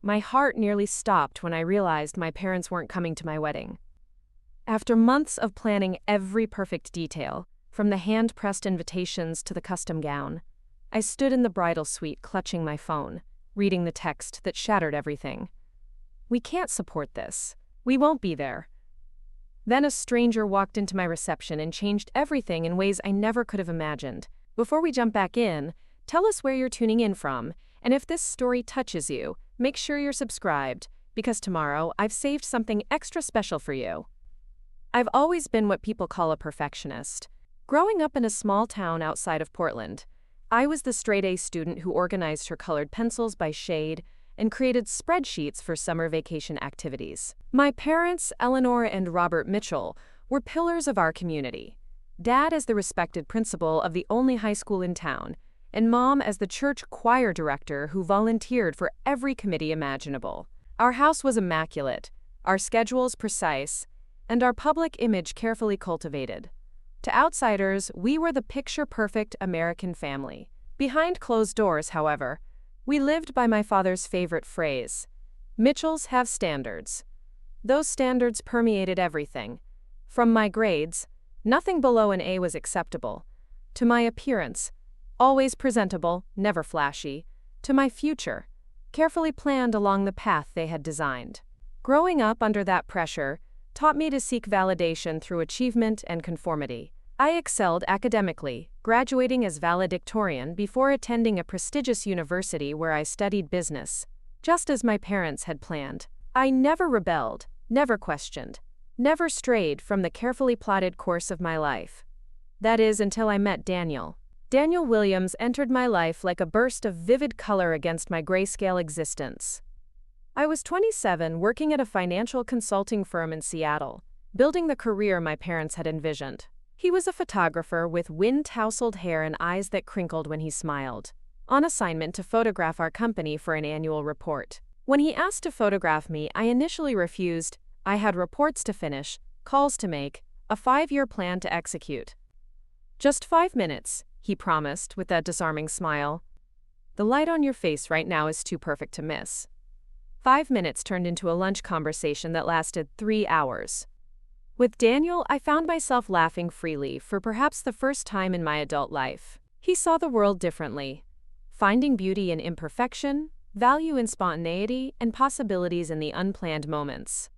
My heart nearly stopped when I realized my parents weren't coming to my wedding. After months of planning every perfect detail, from the hand-pressed invitations to the custom gown, I stood in the bridal suite clutching my phone, reading the text that shattered everything. "We can't support this. We won't be there." Then a stranger walked into my reception and changed everything in ways I never could have imagined. Before we jump back in, tell us where you're tuning in from, and if this story touches you, make sure you're subscribed, because tomorrow I've saved something extra special for you. I've always been what people call a perfectionist. Growing up in a small town outside of Portland, I was the straight-A student who organized her colored pencils by shade and created spreadsheets for summer vacation activities. My parents, Eleanor and Robert Mitchell, were pillars of our community. Dad as the respected principal of the only high school in town, and Mom as the church choir director who volunteered for every committee imaginable. Our house was immaculate, our schedules precise, and our public image carefully cultivated. To outsiders, we were the picture-perfect American family. Behind closed doors, however, we lived by my father's favorite phrase, "Mitchells have standards." Those standards permeated everything. From my grades, nothing below an A was acceptable, to my appearance, always presentable, never flashy, to my future, carefully planned along the path they had designed. Growing up under that pressure taught me to seek validation through achievement and conformity. I excelled academically, graduating as valedictorian before attending a prestigious university where I studied business, just as my parents had planned. I never rebelled, never questioned, never strayed from the carefully plotted course of my life. That is, until I met Daniel. Daniel Williams entered my life like a burst of vivid color against my grayscale existence. I was 27, working at a financial consulting firm in Seattle, building the career my parents had envisioned. He was a photographer with wind-tousled hair and eyes that crinkled when he smiled, on assignment to photograph our company for an annual report. When he asked to photograph me, I initially refused. I had reports to finish, calls to make, a 5-year plan to execute. "Just 5 minutes," he promised with that disarming smile. "The light on your face right now is too perfect to miss." 5 minutes turned into a lunch conversation that lasted 3 hours. With Daniel, I found myself laughing freely for perhaps the first time in my adult life. He saw the world differently, finding beauty in imperfection, value in spontaneity, and possibilities in the unplanned moments.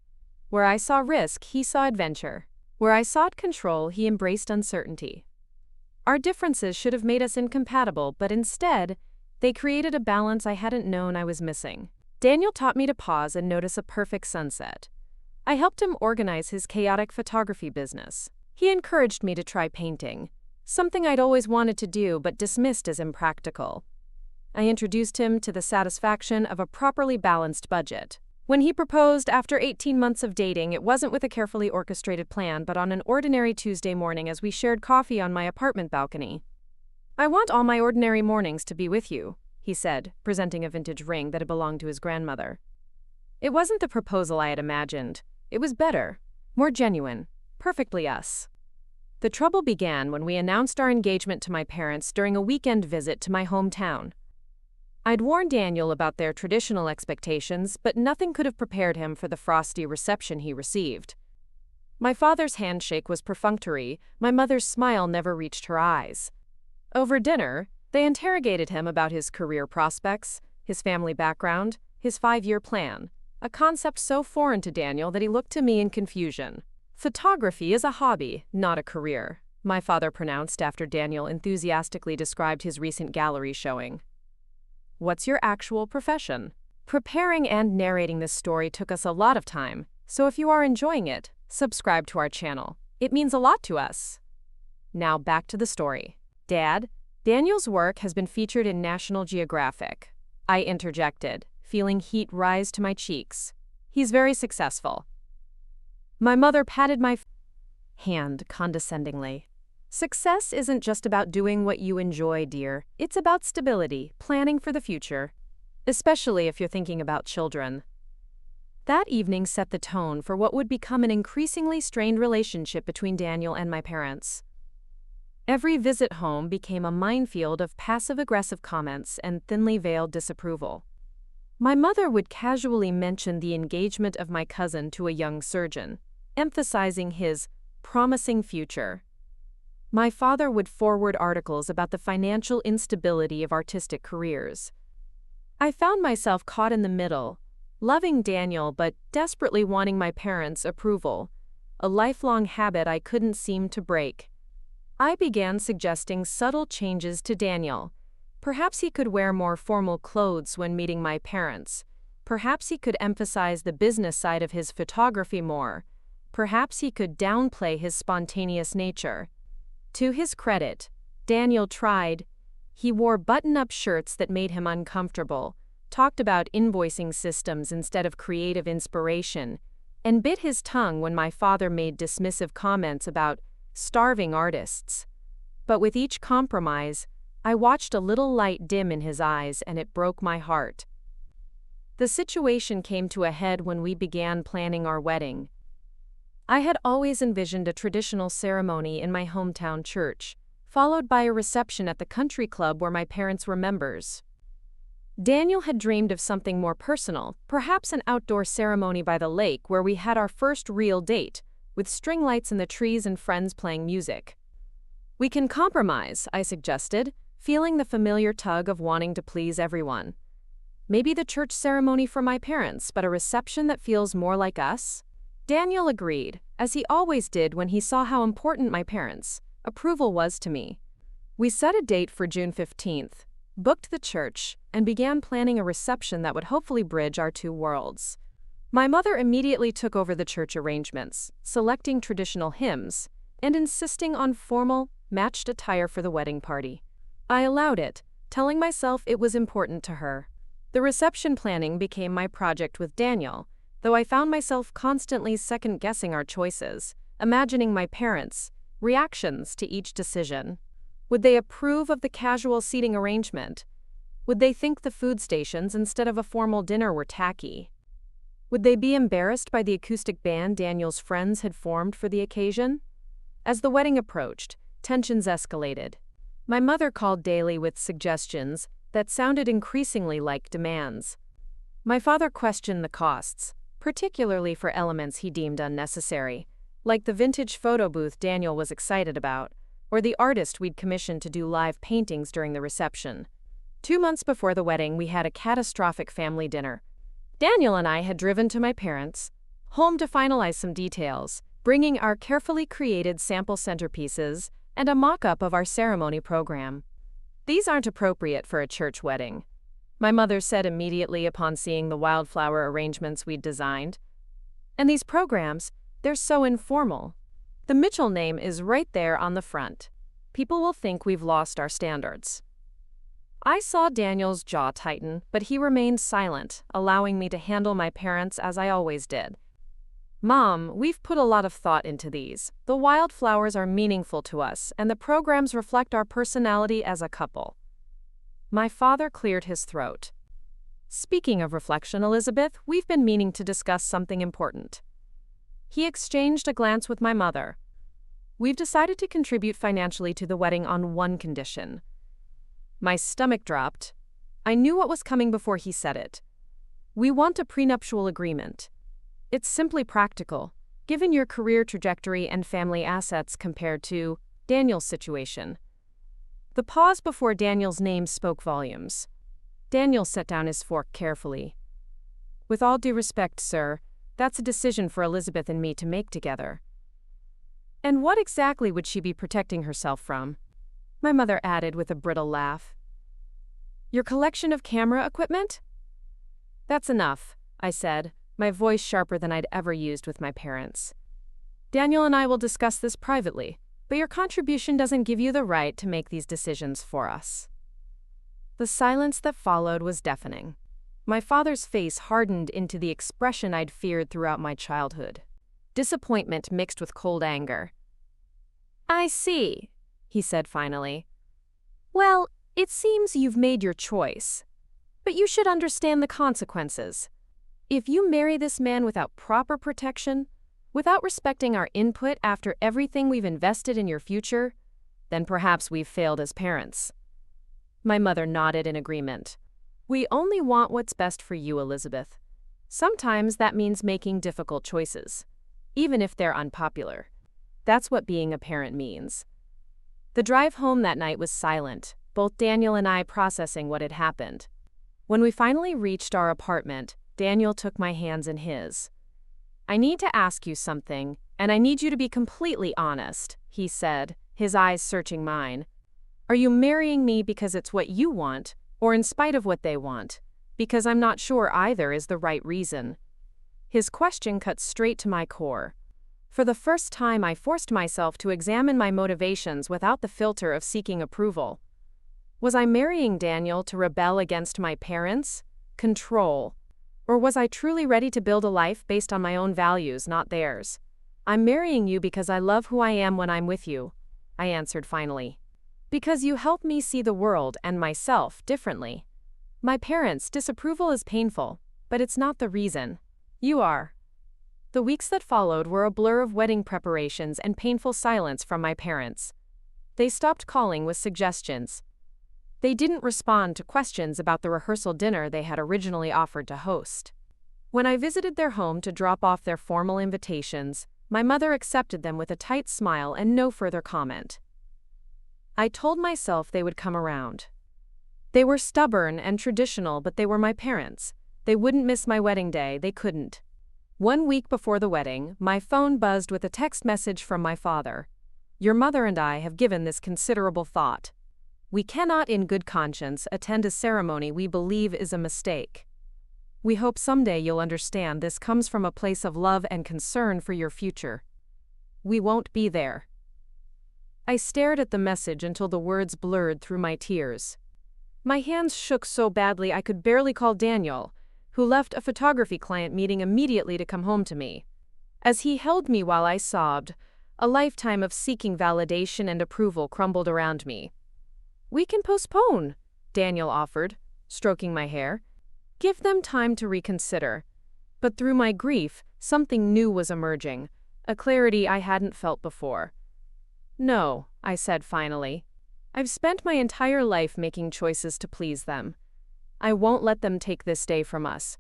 Where I saw risk, he saw adventure. Where I sought control, he embraced uncertainty. Our differences should have made us incompatible, but instead, they created a balance I hadn't known I was missing. Daniel taught me to pause and notice a perfect sunset. I helped him organize his chaotic photography business. He encouraged me to try painting, something I'd always wanted to do but dismissed as impractical. I introduced him to the satisfaction of a properly balanced budget. When he proposed after 18 months of dating, it wasn't with a carefully orchestrated plan, but on an ordinary Tuesday morning as we shared coffee on my apartment balcony. "I want all my ordinary mornings to be with you," he said, presenting a vintage ring that had belonged to his grandmother. It wasn't the proposal I had imagined. It was better, more genuine, perfectly us. The trouble began when we announced our engagement to my parents during a weekend visit to my hometown. I'd warned Daniel about their traditional expectations, but nothing could have prepared him for the frosty reception he received. My father's handshake was perfunctory, my mother's smile never reached her eyes. Over dinner, they interrogated him about his career prospects, his family background, his 5-year plan, a concept so foreign to Daniel that he looked to me in confusion. "Photography is a hobby, not a career," my father pronounced after Daniel enthusiastically described his recent gallery showing. "What's your actual profession?" Preparing and narrating this story took us a lot of time, so if you are enjoying it, subscribe to our channel. It means a lot to us. Now back to the story. "Dad, Daniel's work has been featured in National Geographic," I interjected, feeling heat rise to my cheeks. "He's very successful." My mother patted my hand condescendingly. "Success isn't just about doing what you enjoy, dear. It's about stability, planning for the future, especially if you're thinking about children." That evening set the tone for what would become an increasingly strained relationship between Daniel and my parents. Every visit home became a minefield of passive-aggressive comments and thinly veiled disapproval. My mother would casually mention the engagement of my cousin to a young surgeon, emphasizing his promising future. My father would forward articles about the financial instability of artistic careers. I found myself caught in the middle, loving Daniel but desperately wanting my parents' approval, a lifelong habit I couldn't seem to break. I began suggesting subtle changes to Daniel. Perhaps he could wear more formal clothes when meeting my parents. Perhaps he could emphasize the business side of his photography more. Perhaps he could downplay his spontaneous nature. To his credit, Daniel tried. He wore button-up shirts that made him uncomfortable, talked about invoicing systems instead of creative inspiration, and bit his tongue when my father made dismissive comments about starving artists. But with each compromise, I watched a little light dim in his eyes, and it broke my heart. The situation came to a head when we began planning our wedding. I had always envisioned a traditional ceremony in my hometown church, followed by a reception at the country club where my parents were members. Daniel had dreamed of something more personal, perhaps an outdoor ceremony by the lake where we had our first real date, with string lights in the trees and friends playing music. "We can compromise," I suggested, feeling the familiar tug of wanting to please everyone. "Maybe the church ceremony for my parents, but a reception that feels more like us?" Daniel agreed, as he always did when he saw how important my parents' approval was to me. We set a date for June 15th, booked the church, and began planning a reception that would hopefully bridge our two worlds. My mother immediately took over the church arrangements, selecting traditional hymns, and insisting on formal, matched attire for the wedding party. I allowed it, telling myself it was important to her. The reception planning became my project with Daniel, though I found myself constantly second-guessing our choices, imagining my parents' reactions to each decision. Would they approve of the casual seating arrangement? Would they think the food stations instead of a formal dinner were tacky? Would they be embarrassed by the acoustic band Daniel's friends had formed for the occasion? As the wedding approached, tensions escalated. My mother called daily with suggestions that sounded increasingly like demands. My father questioned the costs, particularly for elements he deemed unnecessary, like the vintage photo booth Daniel was excited about, or the artist we'd commissioned to do live paintings during the reception. 2 months before the wedding, we had a catastrophic family dinner. Daniel and I had driven to my parents' home to finalize some details, bringing our carefully created sample centerpieces and a mock-up of our ceremony program. "These aren't appropriate for a church wedding," my mother said immediately upon seeing the wildflower arrangements we'd designed. "And these programs, they're so informal. The Mitchell name is right there on the front. People will think we've lost our standards." I saw Daniel's jaw tighten, but he remained silent, allowing me to handle my parents as I always did. "Mom, we've put a lot of thought into these. The wildflowers are meaningful to us, and the programs reflect our personality as a couple." My father cleared his throat. "Speaking of reflection, Elizabeth, we've been meaning to discuss something important." He exchanged a glance with my mother. "We've decided to contribute financially to the wedding on one condition." My stomach dropped. I knew what was coming before he said it. "We want a prenuptial agreement. It's simply practical, given your career trajectory and family assets compared to Daniel's situation." The pause before Daniel's name spoke volumes. Daniel set down his fork carefully. "With all due respect, sir, that's a decision for Elizabeth and me to make together." "And what exactly would she be protecting herself from?" my mother added with a brittle laugh. "Your collection of camera equipment?" "That's enough," I said, my voice sharper than I'd ever used with my parents. "Daniel and I will discuss this privately, but your contribution doesn't give you the right to make these decisions for us." The silence that followed was deafening. My father's face hardened into the expression I'd feared throughout my childhood. Disappointment mixed with cold anger. "I see," he said finally. "Well, it seems you've made your choice. But you should understand the consequences. If you marry this man without proper protection, without respecting our input after everything we've invested in your future, then perhaps we've failed as parents." My mother nodded in agreement. We only want what's best for you, Elizabeth. Sometimes that means making difficult choices, even if they're unpopular. That's what being a parent means. The drive home that night was silent, both Daniel and I processing what had happened. When we finally reached our apartment, Daniel took my hands in his. "I need to ask you something, and I need you to be completely honest," he said, his eyes searching mine. "Are you marrying me because it's what you want, or in spite of what they want? Because I'm not sure either is the right reason." His question cut straight to my core. For the first time, I forced myself to examine my motivations without the filter of seeking approval. Was I marrying Daniel to rebel against my parents? Control? Or was I truly ready to build a life based on my own values, not theirs? "I'm marrying you because I love who I am when I'm with you," I answered finally. "Because you help me see the world and myself differently. My parents' disapproval is painful, but it's not the reason. You are." The weeks that followed were a blur of wedding preparations and painful silence from my parents. They stopped calling with suggestions. They didn't respond to questions about the rehearsal dinner they had originally offered to host. When I visited their home to drop off their formal invitations, my mother accepted them with a tight smile and no further comment. I told myself they would come around. They were stubborn and traditional, but they were my parents. They wouldn't miss my wedding day, they couldn't. 1 week before the wedding, my phone buzzed with a text message from my father. "Your mother and I have given this considerable thought. We cannot in good conscience attend a ceremony we believe is a mistake. We hope someday you'll understand this comes from a place of love and concern for your future. We won't be there." I stared at the message until the words blurred through my tears. My hands shook so badly I could barely call Daniel, who left a photography client meeting immediately to come home to me. As he held me while I sobbed, a lifetime of seeking validation and approval crumbled around me. "We can postpone," Daniel offered, stroking my hair. "Give them time to reconsider." But through my grief, something new was emerging, a clarity I hadn't felt before. "No," I said finally. "I've spent my entire life making choices to please them. I won't let them take this day from us.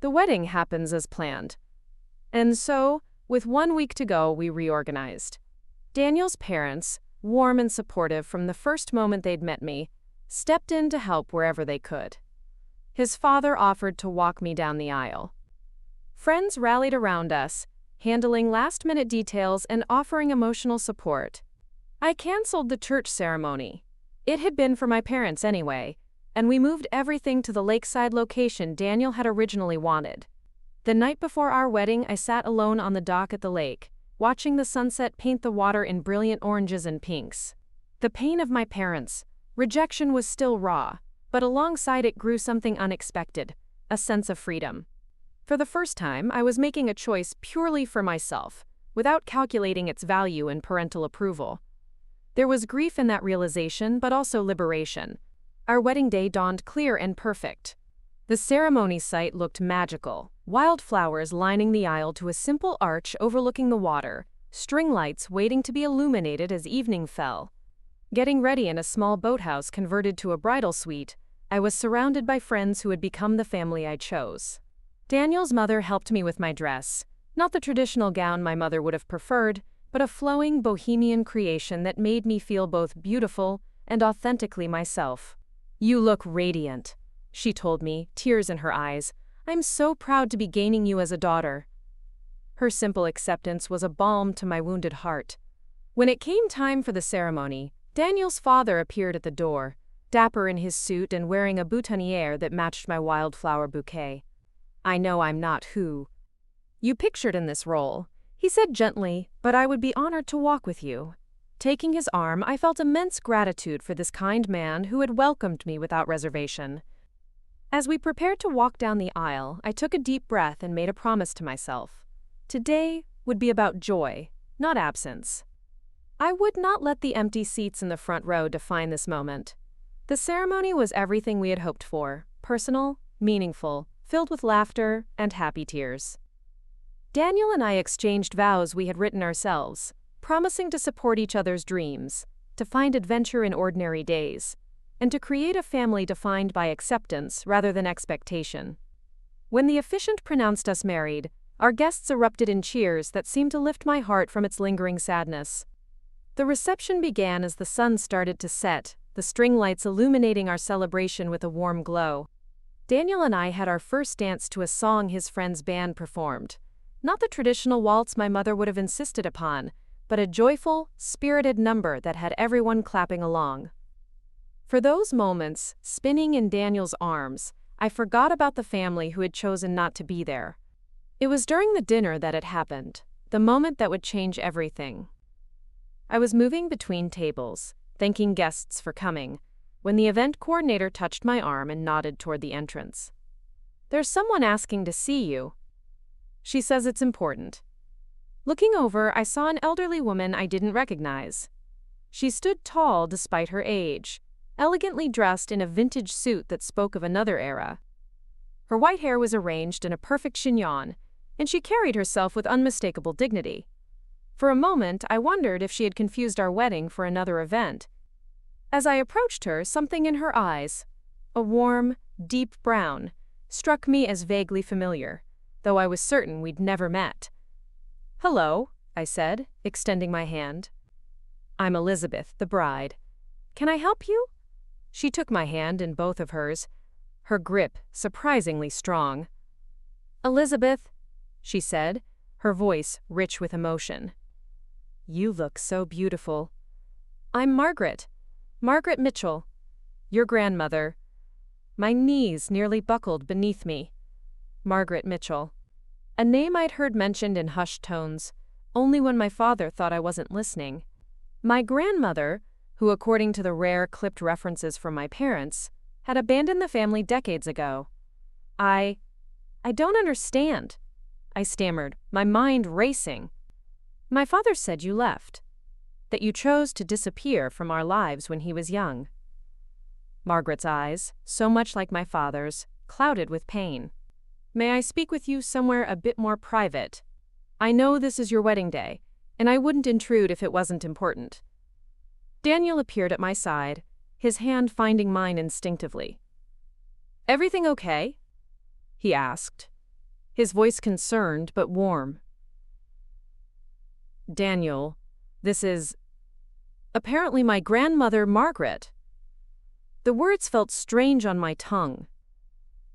The wedding happens as planned." And so, with 1 week to go, we reorganized. Daniel's parents, warm and supportive from the first moment they'd met me, stepped in to help wherever they could. His father offered to walk me down the aisle. Friends rallied around us, handling last-minute details and offering emotional support. I canceled the church ceremony. It had been for my parents anyway, and we moved everything to the lakeside location Daniel had originally wanted. The night before our wedding, I sat alone on the dock at the lake, watching the sunset paint the water in brilliant oranges and pinks. The pain of my parents' rejection was still raw, but alongside it grew something unexpected, a sense of freedom. For the first time, I was making a choice purely for myself, without calculating its value in parental approval. There was grief in that realization, but also liberation. Our wedding day dawned clear and perfect. The ceremony site looked magical, wildflowers lining the aisle to a simple arch overlooking the water, string lights waiting to be illuminated as evening fell. Getting ready in a small boathouse converted to a bridal suite, I was surrounded by friends who had become the family I chose. Daniel's mother helped me with my dress, not the traditional gown my mother would have preferred, but a flowing bohemian creation that made me feel both beautiful and authentically myself. "You look radiant," she told me, tears in her eyes. "I'm so proud to be gaining you as a daughter." Her simple acceptance was a balm to my wounded heart. When it came time for the ceremony, Daniel's father appeared at the door, dapper in his suit and wearing a boutonniere that matched my wildflower bouquet. "I know I'm not who you pictured in this role," he said gently, "but I would be honored to walk with you." Taking his arm, I felt immense gratitude for this kind man who had welcomed me without reservation. As we prepared to walk down the aisle, I took a deep breath and made a promise to myself. Today would be about joy, not absence. I would not let the empty seats in the front row define this moment. The ceremony was everything we had hoped for, personal, meaningful, filled with laughter and happy tears. Daniel and I exchanged vows we had written ourselves, promising to support each other's dreams, to find adventure in ordinary days, and to create a family defined by acceptance rather than expectation. When the officiant pronounced us married, our guests erupted in cheers that seemed to lift my heart from its lingering sadness. The reception began as the sun started to set, the string lights illuminating our celebration with a warm glow. Daniel and I had our first dance to a song his friend's band performed. Not the traditional waltz my mother would have insisted upon, but a joyful, spirited number that had everyone clapping along. For those moments, spinning in Daniel's arms, I forgot about the family who had chosen not to be there. It was during the dinner that it happened, the moment that would change everything. I was moving between tables, thanking guests for coming, when the event coordinator touched my arm and nodded toward the entrance. "There's someone asking to see you. She says it's important." Looking over, I saw an elderly woman I didn't recognize. She stood tall despite her age, elegantly dressed in a vintage suit that spoke of another era. Her white hair was arranged in a perfect chignon, and she carried herself with unmistakable dignity. For a moment, I wondered if she had confused our wedding for another event. As I approached her, something in her eyes, a warm, deep brown, struck me as vaguely familiar, though I was certain we'd never met. "Hello," I said, extending my hand. "I'm Elizabeth, the bride. Can I help you?" She took my hand in both of hers, her grip surprisingly strong. "Elizabeth," she said, her voice rich with emotion. "You look so beautiful." "I'm Margaret Mitchell, your grandmother." My knees nearly buckled beneath me. Margaret Mitchell. A name I'd heard mentioned in hushed tones, only when my father thought I wasn't listening. My grandmother, who according to the rare clipped references from my parents, had abandoned the family decades ago. I don't understand," I stammered, my mind racing. "My father said you left, that you chose to disappear from our lives when he was young." Margaret's eyes, so much like my father's, clouded with pain. "May I speak with you somewhere a bit more private? I know this is your wedding day, and I wouldn't intrude if it wasn't important." Daniel appeared at my side, his hand finding mine instinctively. "Everything okay?" he asked, his voice concerned but warm. "Daniel, this is apparently my grandmother Margaret." The words felt strange on my tongue.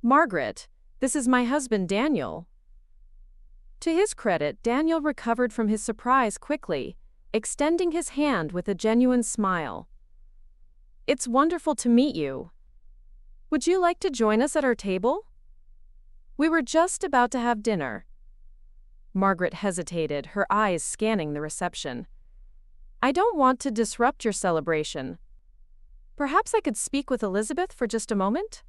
"Margaret, this is my husband Daniel." To his credit, Daniel recovered from his surprise quickly, extending his hand with a genuine smile. "It's wonderful to meet you. Would you like to join us at our table? We were just about to have dinner." Margaret hesitated, her eyes scanning the reception. "I don't want to disrupt your celebration. Perhaps I could speak with Elizabeth for just a moment?"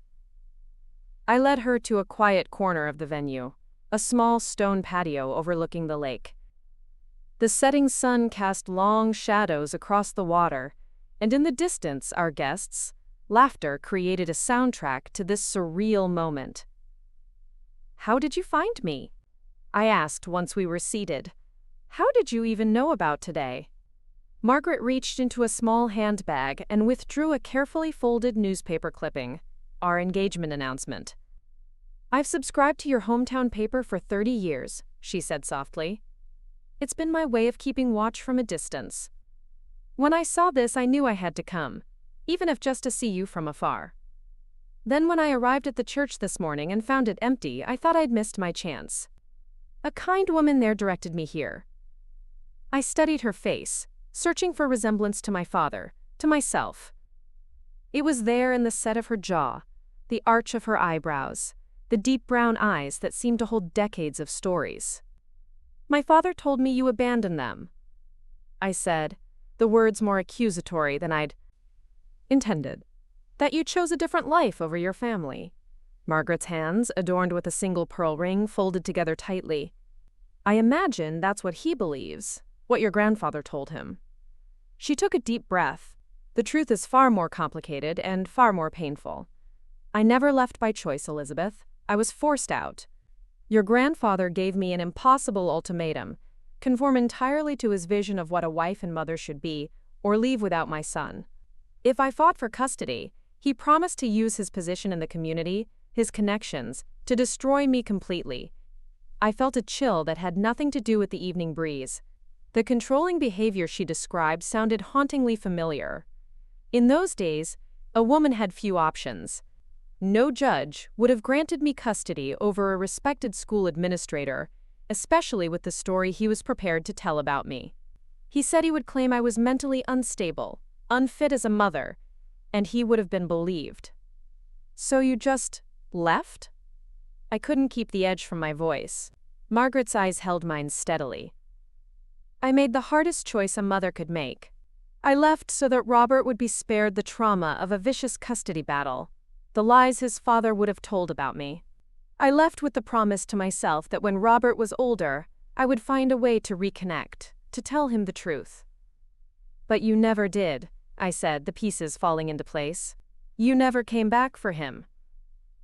I led her to a quiet corner of the venue, a small stone patio overlooking the lake. The setting sun cast long shadows across the water, and in the distance our guests' laughter created a soundtrack to this surreal moment. "How did you find me?" I asked once we were seated. "How did you even know about today?" Margaret reached into a small handbag and withdrew a carefully folded newspaper clipping, our engagement announcement. "I've subscribed to your hometown paper for 30 years, she said softly. "It's been my way of keeping watch from a distance. When I saw this, I knew I had to come, even if just to see you from afar. Then when I arrived at the church this morning and found it empty, I thought I'd missed my chance. A kind woman there directed me here." I studied her face, searching for resemblance to my father, to myself. It was there in the set of her jaw, the arch of her eyebrows, the deep brown eyes that seemed to hold decades of stories. "My father told me you abandoned them," I said, the words more accusatory than I'd intended. "That you chose a different life over your family." Margaret's hands, adorned with a single pearl ring, folded together tightly. "I imagine that's what he believes, what your grandfather told him." She took a deep breath. "The truth is far more complicated and far more painful. I never left by choice, Elizabeth. I was forced out. Your grandfather gave me an impossible ultimatum: conform entirely to his vision of what a wife and mother should be, or leave without my son. If I fought for custody, He promised to use his position in the community, his connections, to destroy me completely. I felt a chill that had nothing to do with the evening breeze. The controlling behavior she described sounded hauntingly familiar. In those days, a woman had few options. No judge would have granted me custody over a respected school administrator, especially with the story he was prepared to tell about me. He said he would claim I was mentally unstable, unfit as a mother, and he would have been believed. "So you just left?" I couldn't keep the edge from my voice. Margaret's eyes held mine steadily. "I made the hardest choice a mother could make. I left so that Robert would be spared the trauma of a vicious custody battle, the lies his father would have told about me. I left with the promise to myself that when Robert was older, I would find a way to reconnect, to tell him the truth." "But you never did," I said, the pieces falling into place. "You never came back for him."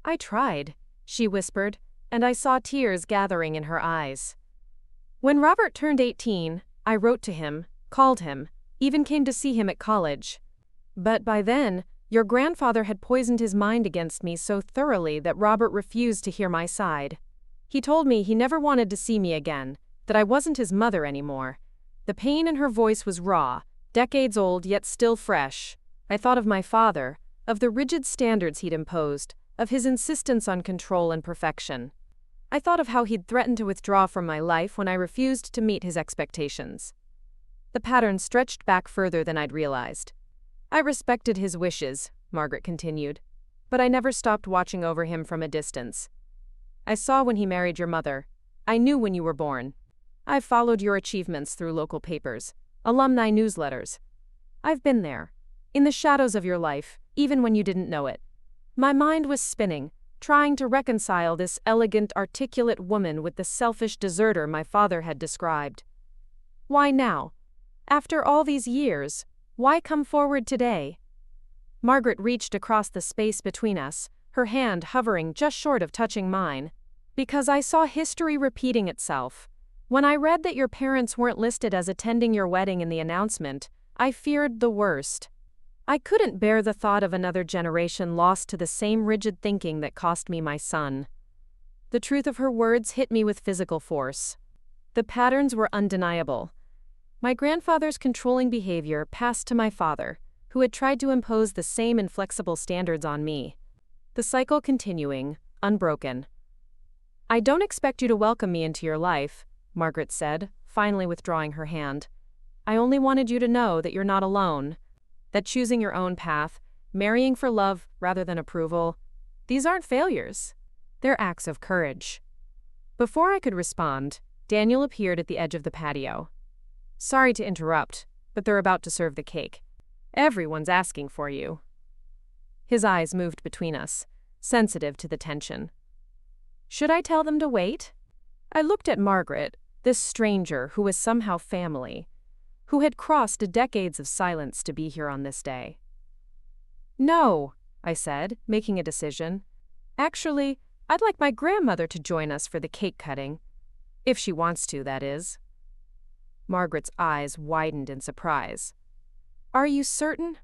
"I tried," she whispered, and I saw tears gathering in her eyes. "When Robert turned 18, I wrote to him, called him, even came to see him at college. But by then, your grandfather had poisoned his mind against me so thoroughly that Robert refused to hear my side. He told me he never wanted to see me again, that I wasn't his mother anymore." The pain in her voice was raw, decades old yet still fresh. I thought of my father, of the rigid standards he'd imposed, of his insistence on control and perfection. I thought of how he'd threatened to withdraw from my life when I refused to meet his expectations. The pattern stretched back further than I'd realized. "I respected his wishes," Margaret continued, "but I never stopped watching over him from a distance. I saw when he married your mother. I knew when you were born. I've followed your achievements through local papers, alumni newsletters. I've been there, in the shadows of your life, even when you didn't know it. My mind was spinning, trying to reconcile this elegant, articulate woman with the selfish deserter my father had described. Why now? After all these years, why come forward today?" Margaret reached across the space between us, her hand hovering just short of touching mine. "Because I saw history repeating itself. When I read that your parents weren't listed as attending your wedding in the announcement, I feared the worst. I couldn't bear the thought of another generation lost to the same rigid thinking that cost me my son." The truth of her words hit me with physical force. The patterns were undeniable. My grandfather's controlling behavior passed to my father, who had tried to impose the same inflexible standards on me. The cycle continuing, unbroken. "I don't expect you to welcome me into your life," Margaret said, finally withdrawing her hand. "I only wanted you to know that you're not alone, that choosing your own path, marrying for love rather than approval, these aren't failures. They're acts of courage." Before I could respond, Daniel appeared at the edge of the patio. "Sorry to interrupt, but they're about to serve the cake. Everyone's asking for you." His eyes moved between us, sensitive to the tension. "Should I tell them to wait?" I looked at Margaret, this stranger who was somehow family, who had crossed decades of silence to be here on this day. "No," I said, making a decision. "Actually, I'd like my grandmother to join us for the cake cutting. If she wants to, that is." Margaret's eyes widened in surprise. "Are you certain?"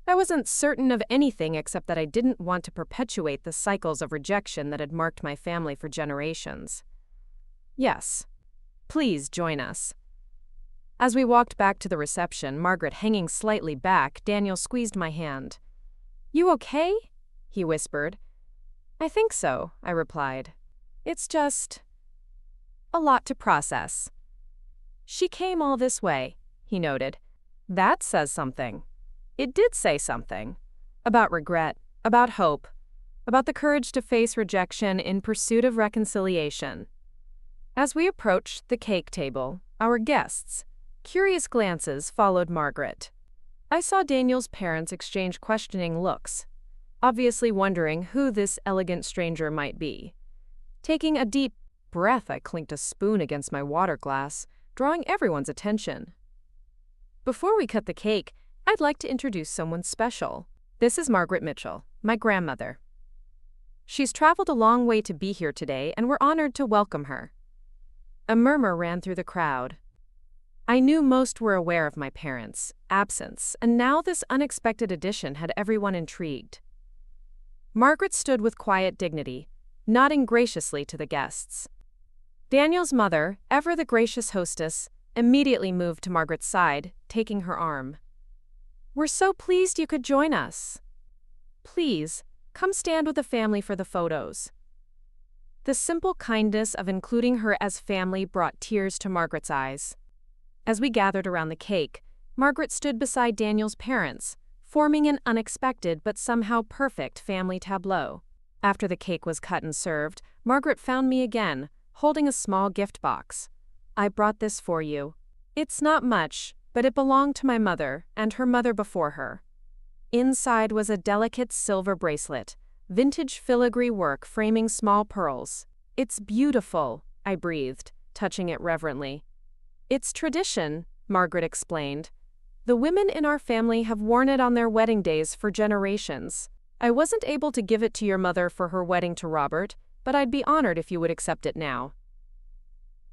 I wasn't certain of anything except that I didn't want to perpetuate the cycles of rejection that had marked my family for generations. "Yes. Please join us." As we walked back to the reception, Margaret hanging slightly back, Daniel squeezed my hand. "You okay?" he whispered. "I think so," I replied. "It's just a lot to process." "She came all this way," he noted. "That says something." It did say something. About regret, about hope, about the courage to face rejection in pursuit of reconciliation. As we approached the cake table, our guests, curious glances followed Margaret. I saw Daniel's parents exchange questioning looks, obviously wondering who this elegant stranger might be. Taking a deep breath, I clinked a spoon against my water glass, drawing everyone's attention. "Before we cut the cake, I'd like to introduce someone special. This is Margaret Mitchell, my grandmother. She's traveled a long way to be here today, and we're honored to welcome her." A murmur ran through the crowd. I knew most were aware of my parents' absence, and now this unexpected addition had everyone intrigued. Margaret stood with quiet dignity, nodding graciously to the guests. Daniel's mother, ever the gracious hostess, immediately moved to Margaret's side, taking her arm. "We're so pleased you could join us. Please, come stand with the family for the photos." The simple kindness of including her as family brought tears to Margaret's eyes. As we gathered around the cake, Margaret stood beside Daniel's parents, forming an unexpected but somehow perfect family tableau. After the cake was cut and served, Margaret found me again, holding a small gift box. "I brought this for you. It's not much, but it belonged to my mother and her mother before her." Inside was a delicate silver bracelet, vintage filigree work framing small pearls. "It's beautiful," I breathed, touching it reverently. "It's tradition," Margaret explained. "The women in our family have worn it on their wedding days for generations. I wasn't able to give it to your mother for her wedding to Robert, but I'd be honored if you would accept it now."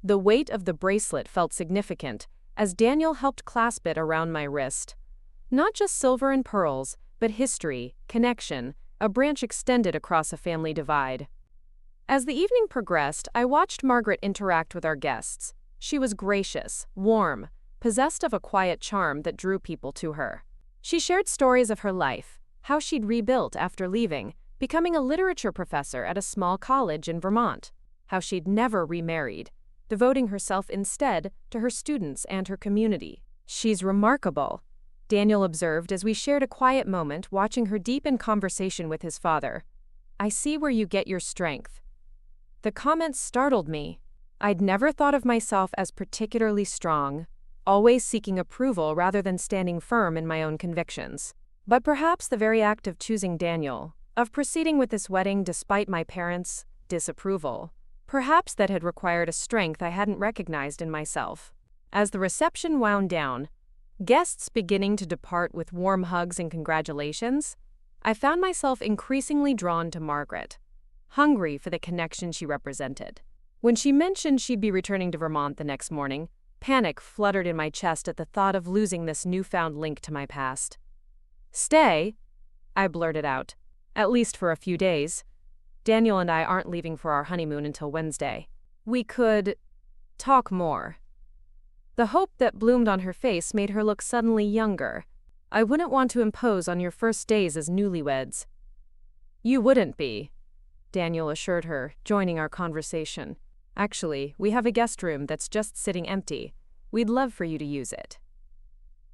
The weight of the bracelet felt significant, as Daniel helped clasp it around my wrist. Not just silver and pearls, but history, connection, a branch extended across a family divide. As the evening progressed, I watched Margaret interact with our guests. She was gracious, warm, possessed of a quiet charm that drew people to her. She shared stories of her life, how she'd rebuilt after leaving, becoming a literature professor at a small college in Vermont, how she'd never remarried, devoting herself instead to her students and her community. "She's remarkable," Daniel observed as we shared a quiet moment watching her deep in conversation with his father. "I see where you get your strength." The comment startled me. I'd never thought of myself as particularly strong, always seeking approval rather than standing firm in my own convictions. But perhaps the very act of choosing Daniel, of proceeding with this wedding despite my parents' disapproval, perhaps that had required a strength I hadn't recognized in myself. As the reception wound down, guests beginning to depart with warm hugs and congratulations, I found myself increasingly drawn to Margaret, hungry for the connection she represented. When she mentioned she'd be returning to Vermont the next morning, panic fluttered in my chest at the thought of losing this newfound link to my past. "Stay," I blurted out. "At least for a few days. Daniel and I aren't leaving for our honeymoon until Wednesday. We could talk more." The hope that bloomed on her face made her look suddenly younger. "I wouldn't want to impose on your first days as newlyweds." "You wouldn't be," Daniel assured her, joining our conversation. "Actually, we have a guest room that's just sitting empty. We'd love for you to use it."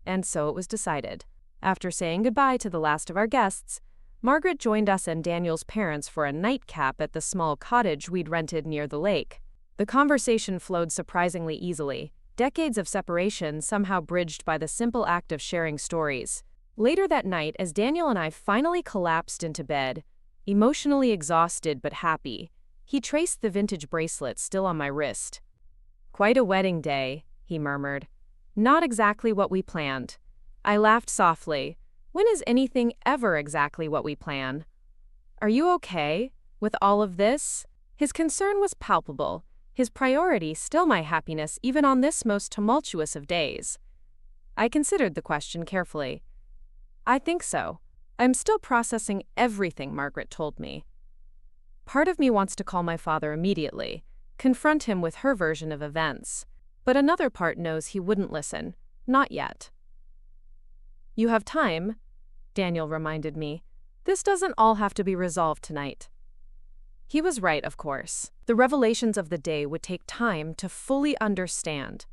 And so it was decided. After saying goodbye to the last of our guests, Margaret joined us and Daniel's parents for a nightcap at the small cottage we'd rented near the lake. The conversation flowed surprisingly easily, decades of separation somehow bridged by the simple act of sharing stories. Later that night, as Daniel and I finally collapsed into bed, emotionally exhausted but happy, he traced the vintage bracelet still on my wrist. "Quite a wedding day," he murmured. "Not exactly what we planned." I laughed softly. When is anything ever exactly what we plan? "Are you okay with all of this?" His concern was palpable, his priority still my happiness even on this most tumultuous of days. I considered the question carefully. "I think so. I'm still processing everything Margaret told me." Part of me wants to call my father immediately, confront him with her version of events. But another part knows he wouldn't listen. Not yet. "You have time," Daniel reminded me. "This doesn't all have to be resolved tonight." He was right, of course. The revelations of the day would take time to fully understand,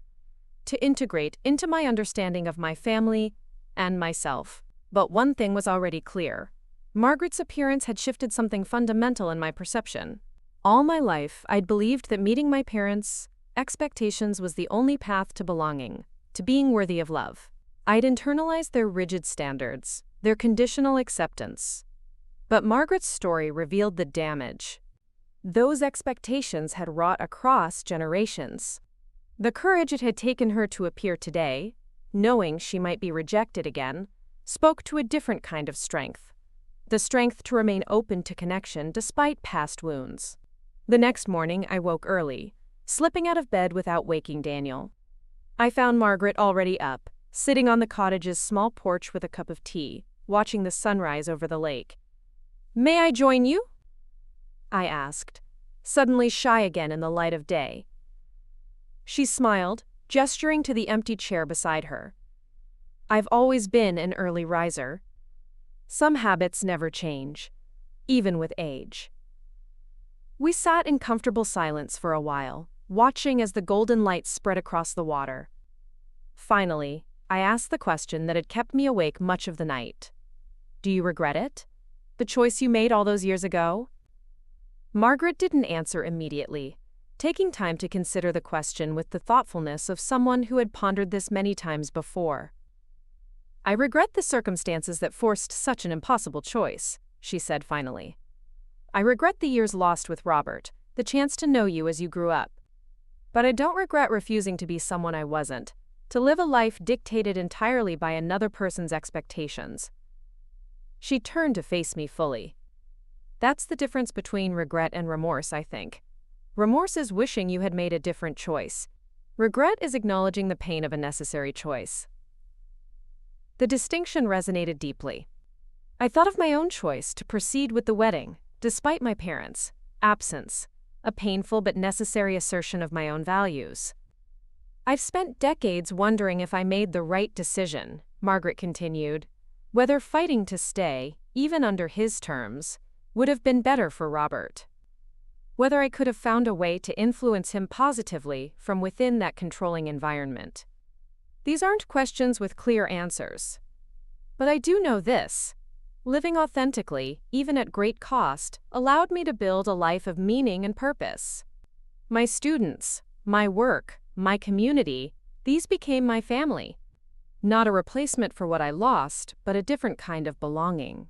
to integrate into my understanding of my family and myself. But one thing was already clear. Margaret's appearance had shifted something fundamental in my perception. All my life, I'd believed that meeting my parents' expectations was the only path to belonging, to being worthy of love. I'd internalized their rigid standards, their conditional acceptance. But Margaret's story revealed the damage those expectations had wrought across generations. The courage it had taken her to appear today, knowing she might be rejected again, spoke to a different kind of strength. The strength to remain open to connection despite past wounds. The next morning I woke early, slipping out of bed without waking Daniel. I found Margaret already up, sitting on the cottage's small porch with a cup of tea, watching the sunrise over the lake. "May I join you?" I asked, suddenly shy again in the light of day. She smiled, gesturing to the empty chair beside her. "I've always been an early riser. Some habits never change, even with age." We sat in comfortable silence for a while, watching as the golden light spread across the water. Finally, I asked the question that had kept me awake much of the night. "Do you regret it? The choice you made all those years ago?" Margaret didn't answer immediately, taking time to consider the question with the thoughtfulness of someone who had pondered this many times before. "I regret the circumstances that forced such an impossible choice," she said finally. "I regret the years lost with Robert, the chance to know you as you grew up. But I don't regret refusing to be someone I wasn't, to live a life dictated entirely by another person's expectations." She turned to face me fully. "That's the difference between regret and remorse, I think. Remorse is wishing you had made a different choice. Regret is acknowledging the pain of a necessary choice." The distinction resonated deeply. I thought of my own choice to proceed with the wedding, despite my parents' absence, a painful but necessary assertion of my own values. "I've spent decades wondering if I made the right decision," Margaret continued, "whether fighting to stay, even under his terms, would have been better for Robert. Whether I could have found a way to influence him positively from within that controlling environment. These aren't questions with clear answers. But I do know this. Living authentically, even at great cost, allowed me to build a life of meaning and purpose. My students, my work, my community, these became my family. Not a replacement for what I lost, but a different kind of belonging."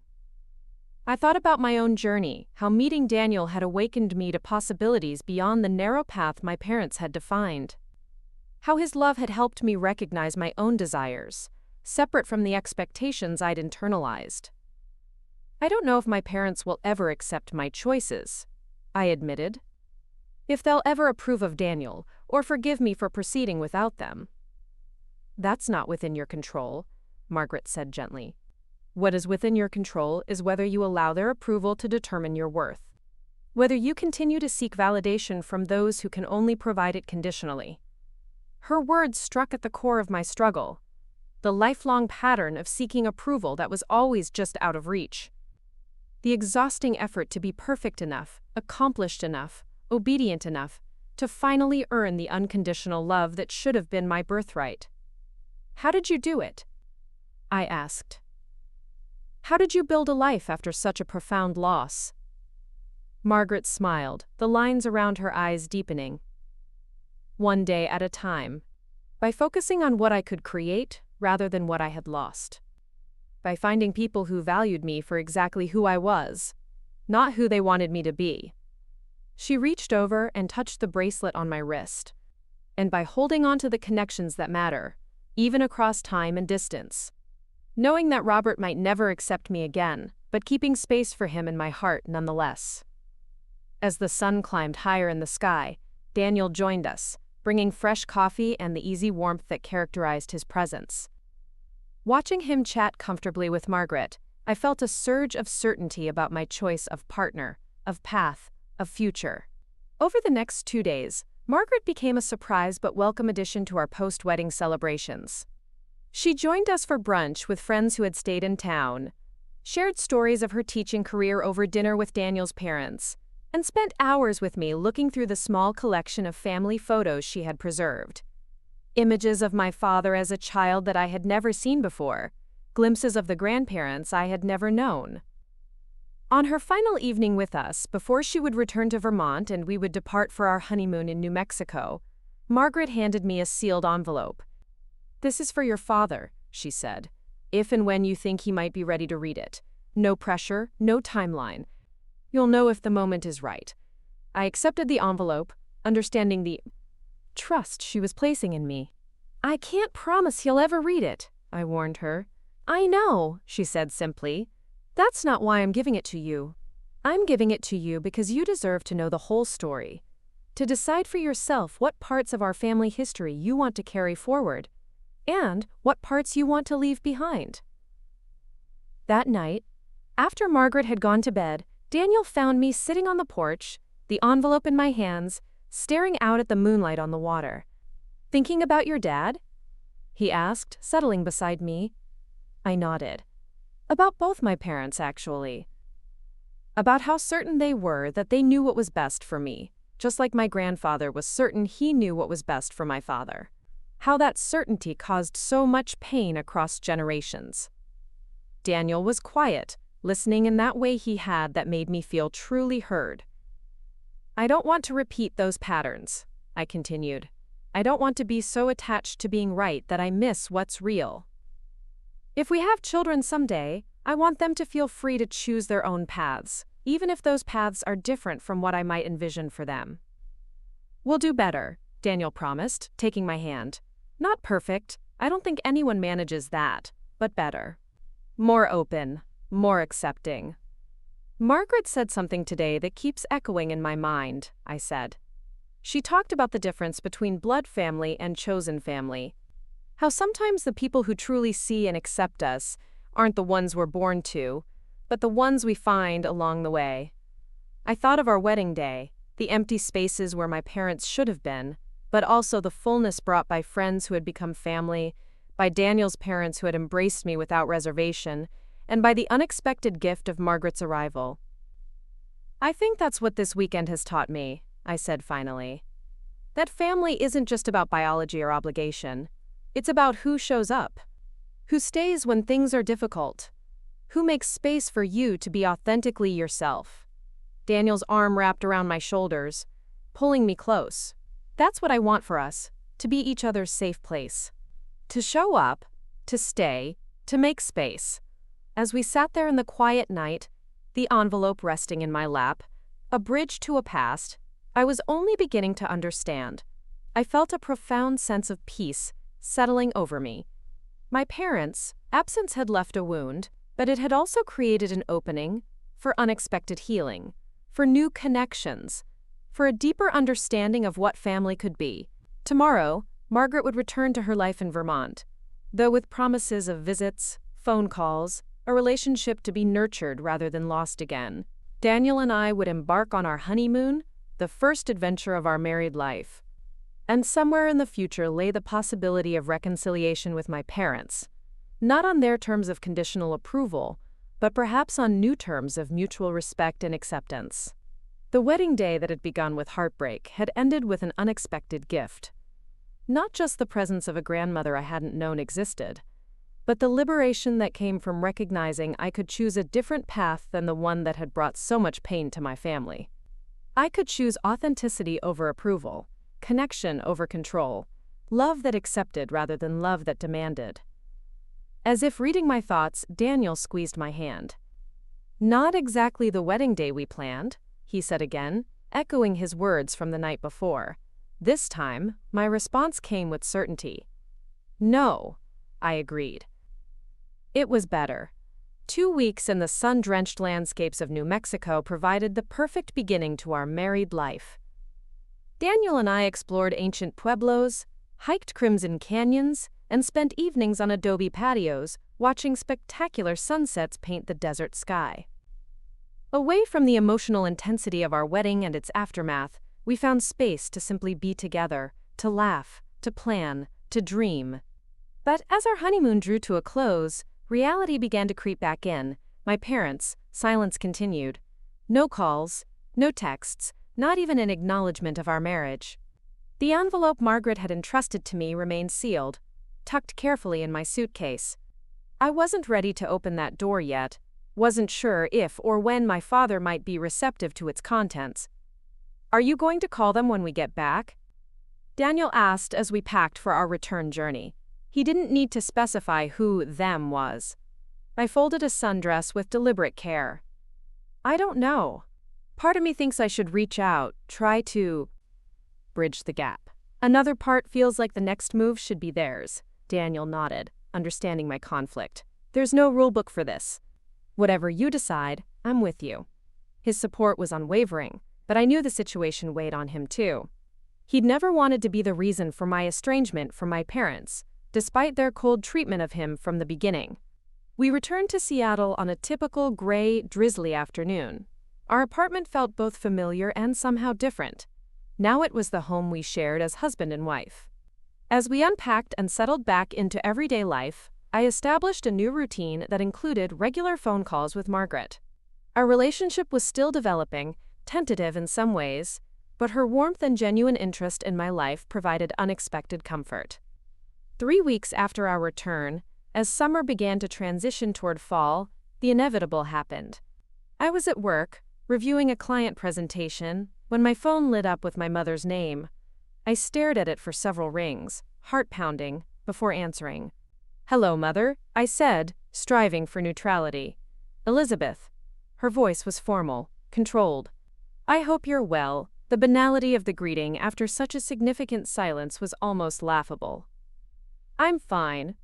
I thought about my own journey, how meeting Daniel had awakened me to possibilities beyond the narrow path my parents had defined. How his love had helped me recognize my own desires, separate from the expectations I'd internalized. "I don't know if my parents will ever accept my choices," I admitted. "If they'll ever approve of Daniel, or forgive me for proceeding without them." "That's not within your control," Margaret said gently. "What is within your control is whether you allow their approval to determine your worth. Whether you continue to seek validation from those who can only provide it conditionally." Her words struck at the core of my struggle, the lifelong pattern of seeking approval that was always just out of reach. The exhausting effort to be perfect enough, accomplished enough, obedient enough, to finally earn the unconditional love that should have been my birthright. "How did you do it?" I asked. "How did you build a life after such a profound loss?" Margaret smiled, the lines around her eyes deepening. "One day at a time. By focusing on what I could create rather than what I had lost. By finding people who valued me for exactly who I was, not who they wanted me to be." She reached over and touched the bracelet on my wrist. "And by holding on to the connections that matter, even across time and distance. Knowing that Robert might never accept me again, but keeping space for him in my heart nonetheless." As the sun climbed higher in the sky, Daniel joined us, bringing fresh coffee and the easy warmth that characterized his presence. Watching him chat comfortably with Margaret, I felt a surge of certainty about my choice of partner, of path, of future. Over the next 2 days, Margaret became a surprise but welcome addition to our post-wedding celebrations. She joined us for brunch with friends who had stayed in town, shared stories of her teaching career over dinner with Daniel's parents, and spent hours with me looking through the small collection of family photos she had preserved. Images of my father as a child that I had never seen before, glimpses of the grandparents I had never known. On her final evening with us, before she would return to Vermont and we would depart for our honeymoon in New Mexico, Margaret handed me a sealed envelope. "This is for your father," she said, "if and when you think he might be ready to read it. No pressure, no timeline. You'll know if the moment is right." I accepted the envelope, understanding the trust she was placing in me. "I can't promise he'll ever read it," I warned her. "I know," she said simply. "That's not why I'm giving it to you. I'm giving it to you because you deserve to know the whole story. to decide for yourself what parts of our family history you want to carry forward and what parts you want to leave behind. That night, after Margaret had gone to bed, Daniel found me sitting on the porch, the envelope in my hands, staring out at the moonlight on the water. "Thinking about your dad?" he asked, settling beside me. I nodded. "About both my parents, actually. About how certain they were that they knew what was best for me, just like my grandfather was certain he knew what was best for my father. How that certainty caused so much pain across generations." Daniel was quiet, listening in that way he had that made me feel truly heard. "I don't want to repeat those patterns," I continued. "I don't want to be so attached to being right that I miss what's real. If we have children someday, I want them to feel free to choose their own paths, even if those paths are different from what I might envision for them." "We'll do better," Daniel promised, taking my hand. "Not perfect, I don't think anyone manages that, but better. More open, more accepting." "Margaret said something today that keeps echoing in my mind," I said. "She talked about the difference between blood family and chosen family. How sometimes the people who truly see and accept us aren't the ones we're born to, but the ones we find along the way." I thought of our wedding day, the empty spaces where my parents should have been, but also the fullness brought by friends who had become family, by Daniel's parents who had embraced me without reservation, and by the unexpected gift of Margaret's arrival. "I think that's what this weekend has taught me," I said finally. "That family isn't just about biology or obligation. It's about who shows up, who stays when things are difficult, who makes space for you to be authentically yourself." Daniel's arm wrapped around my shoulders, pulling me close. "That's what I want for us, to be each other's safe place. To show up, to stay, to make space." As we sat there in the quiet night, the envelope resting in my lap, a bridge to a past, I was only beginning to understand. I felt a profound sense of peace settling over me. My parents' absence had left a wound, but it had also created an opening for unexpected healing, for new connections, for a deeper understanding of what family could be. Tomorrow, Margaret would return to her life in Vermont, though with promises of visits, phone calls, a relationship to be nurtured rather than lost again. Daniel and I would embark on our honeymoon, the first adventure of our married life. And somewhere in the future lay the possibility of reconciliation with my parents, not on their terms of conditional approval, but perhaps on new terms of mutual respect and acceptance. The wedding day that had begun with heartbreak had ended with an unexpected gift. Not just the presence of a grandmother I hadn't known existed, but the liberation that came from recognizing I could choose a different path than the one that had brought so much pain to my family. I could choose authenticity over approval, connection over control, love that accepted rather than love that demanded. As if reading my thoughts, Daniel squeezed my hand. "Not exactly the wedding day we planned," he said again, echoing his words from the night before. This time, my response came with certainty. "No," I agreed. It was better. 2 weeks in the sun-drenched landscapes of New Mexico provided the perfect beginning to our married life. Daniel and I explored ancient pueblos, hiked crimson canyons, and spent evenings on adobe patios, watching spectacular sunsets paint the desert sky. Away from the emotional intensity of our wedding and its aftermath, we found space to simply be together, to laugh, to plan, to dream. But as our honeymoon drew to a close, reality began to creep back in. My parents, silence continued. No calls, no texts, not even an acknowledgement of our marriage. The envelope Margaret had entrusted to me remained sealed, tucked carefully in my suitcase. I wasn't ready to open that door yet, wasn't sure if or when my father might be receptive to its contents. "Are you going to call them when we get back?" Daniel asked as we packed for our return journey. He didn't need to specify who "them" was. I folded a sundress with deliberate care. "I don't know. Part of me thinks I should reach out, try to bridge the gap. Another part feels like the next move should be theirs." Daniel nodded, understanding my conflict. "There's no rulebook for this. Whatever you decide, I'm with you." His support was unwavering, but I knew the situation weighed on him too. He'd never wanted to be the reason for my estrangement from my parents, despite their cold treatment of him from the beginning. We returned to Seattle on a typical gray, drizzly afternoon. Our apartment felt both familiar and somehow different. Now it was the home we shared as husband and wife. As we unpacked and settled back into everyday life, I established a new routine that included regular phone calls with Margaret. Our relationship was still developing, tentative in some ways, but her warmth and genuine interest in my life provided unexpected comfort. 3 weeks after our return, as summer began to transition toward fall, the inevitable happened. I was at work, reviewing a client presentation, when my phone lit up with my mother's name. I stared at it for several rings, heart pounding, before answering. "Hello, Mother," I said, striving for neutrality. "Elizabeth." Her voice was formal, controlled. "I hope you're well." The banality of the greeting after such a significant silence was almost laughable. "I'm fine.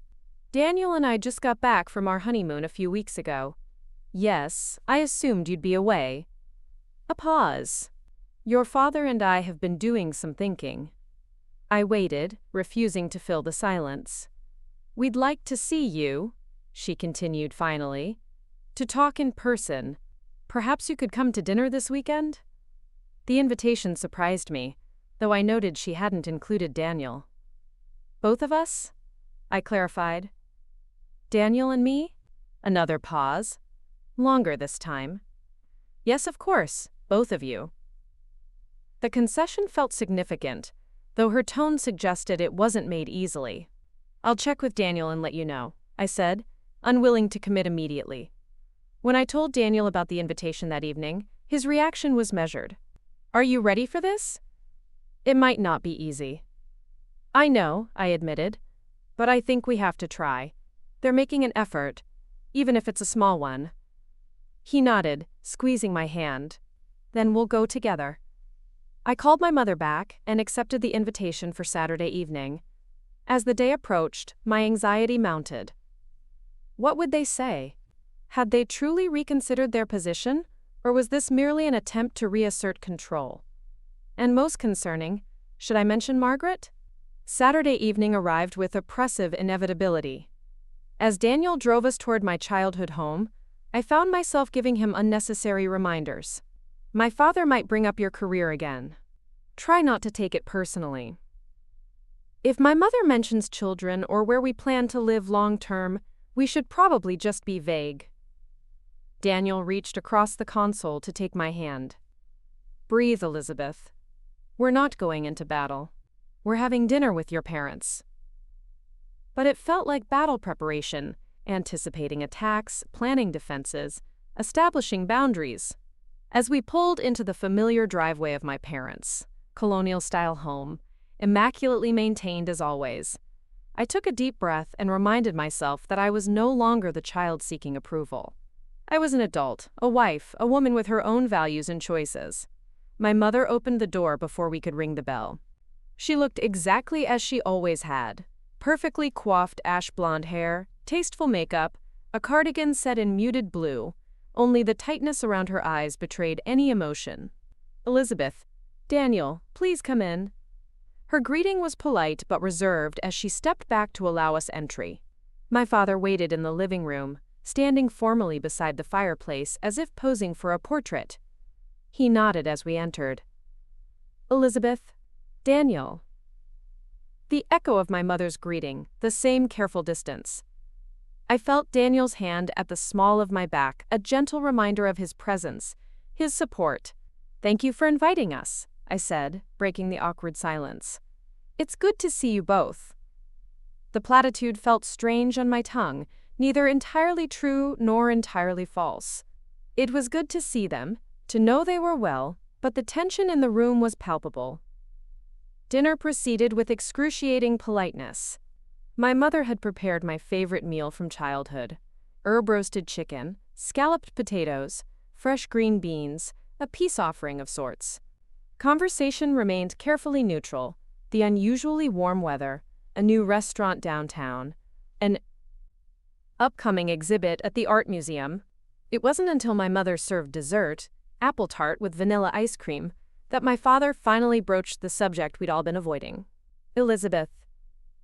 Daniel and I just got back from our honeymoon a few weeks ago." "Yes, I assumed you'd be away." A pause. "Your father and I have been doing some thinking." I waited, refusing to fill the silence. "We'd like to see you," she continued finally, "to talk in person. Perhaps you could come to dinner this weekend?" The invitation surprised me, though I noted she hadn't included Daniel. "Both of us?" I clarified. "Daniel and me?" Another pause. Longer this time. "Yes, of course, both of you." The concession felt significant, though her tone suggested it wasn't made easily. "I'll check with Daniel and let you know," I said, unwilling to commit immediately. When I told Daniel about the invitation that evening, his reaction was measured. "Are you ready for this?" "It might not be easy." "I know," I admitted, "but I think we have to try. They're making an effort, even if it's a small one." He nodded, squeezing my hand. "Then we'll go together." I called my mother back and accepted the invitation for Saturday evening. As the day approached, my anxiety mounted. What would they say? Had they truly reconsidered their position, or was this merely an attempt to reassert control? And most concerning, should I mention Margaret? Saturday evening arrived with oppressive inevitability. As Daniel drove us toward my childhood home, I found myself giving him unnecessary reminders. "My father might bring up your career again. Try not to take it personally. If my mother mentions children or where we plan to live long-term, we should probably just be vague." Daniel reached across the console to take my hand. "Breathe, Elizabeth. We're not going into battle. We're having dinner with your parents." But it felt like battle preparation, anticipating attacks, planning defenses, establishing boundaries. As we pulled into the familiar driveway of my parents' colonial-style home, immaculately maintained as always, I took a deep breath and reminded myself that I was no longer the child seeking approval. I was an adult, a wife, a woman with her own values and choices. My mother opened the door before we could ring the bell. She looked exactly as she always had. Perfectly coiffed ash blonde hair, tasteful makeup, a cardigan set in muted blue. Only the tightness around her eyes betrayed any emotion. "Elizabeth, Daniel, please come in." Her greeting was polite but reserved as she stepped back to allow us entry. My father waited in the living room, standing formally beside the fireplace as if posing for a portrait. He nodded as we entered. "Elizabeth, Daniel." The echo of my mother's greeting, the same careful distance. I felt Daniel's hand at the small of my back, a gentle reminder of his presence, his support. "Thank you for inviting us," I said, breaking the awkward silence. "It's good to see you both." The platitude felt strange on my tongue, neither entirely true nor entirely false. It was good to see them, to know they were well, but the tension in the room was palpable. Dinner proceeded with excruciating politeness. My mother had prepared my favorite meal from childhood: herb-roasted chicken, scalloped potatoes, fresh green beans, a peace offering of sorts. Conversation remained carefully neutral: the unusually warm weather, a new restaurant downtown, an upcoming exhibit at the art museum. It wasn't until my mother served dessert, apple tart with vanilla ice cream, that my father finally broached the subject we'd all been avoiding. "Elizabeth,"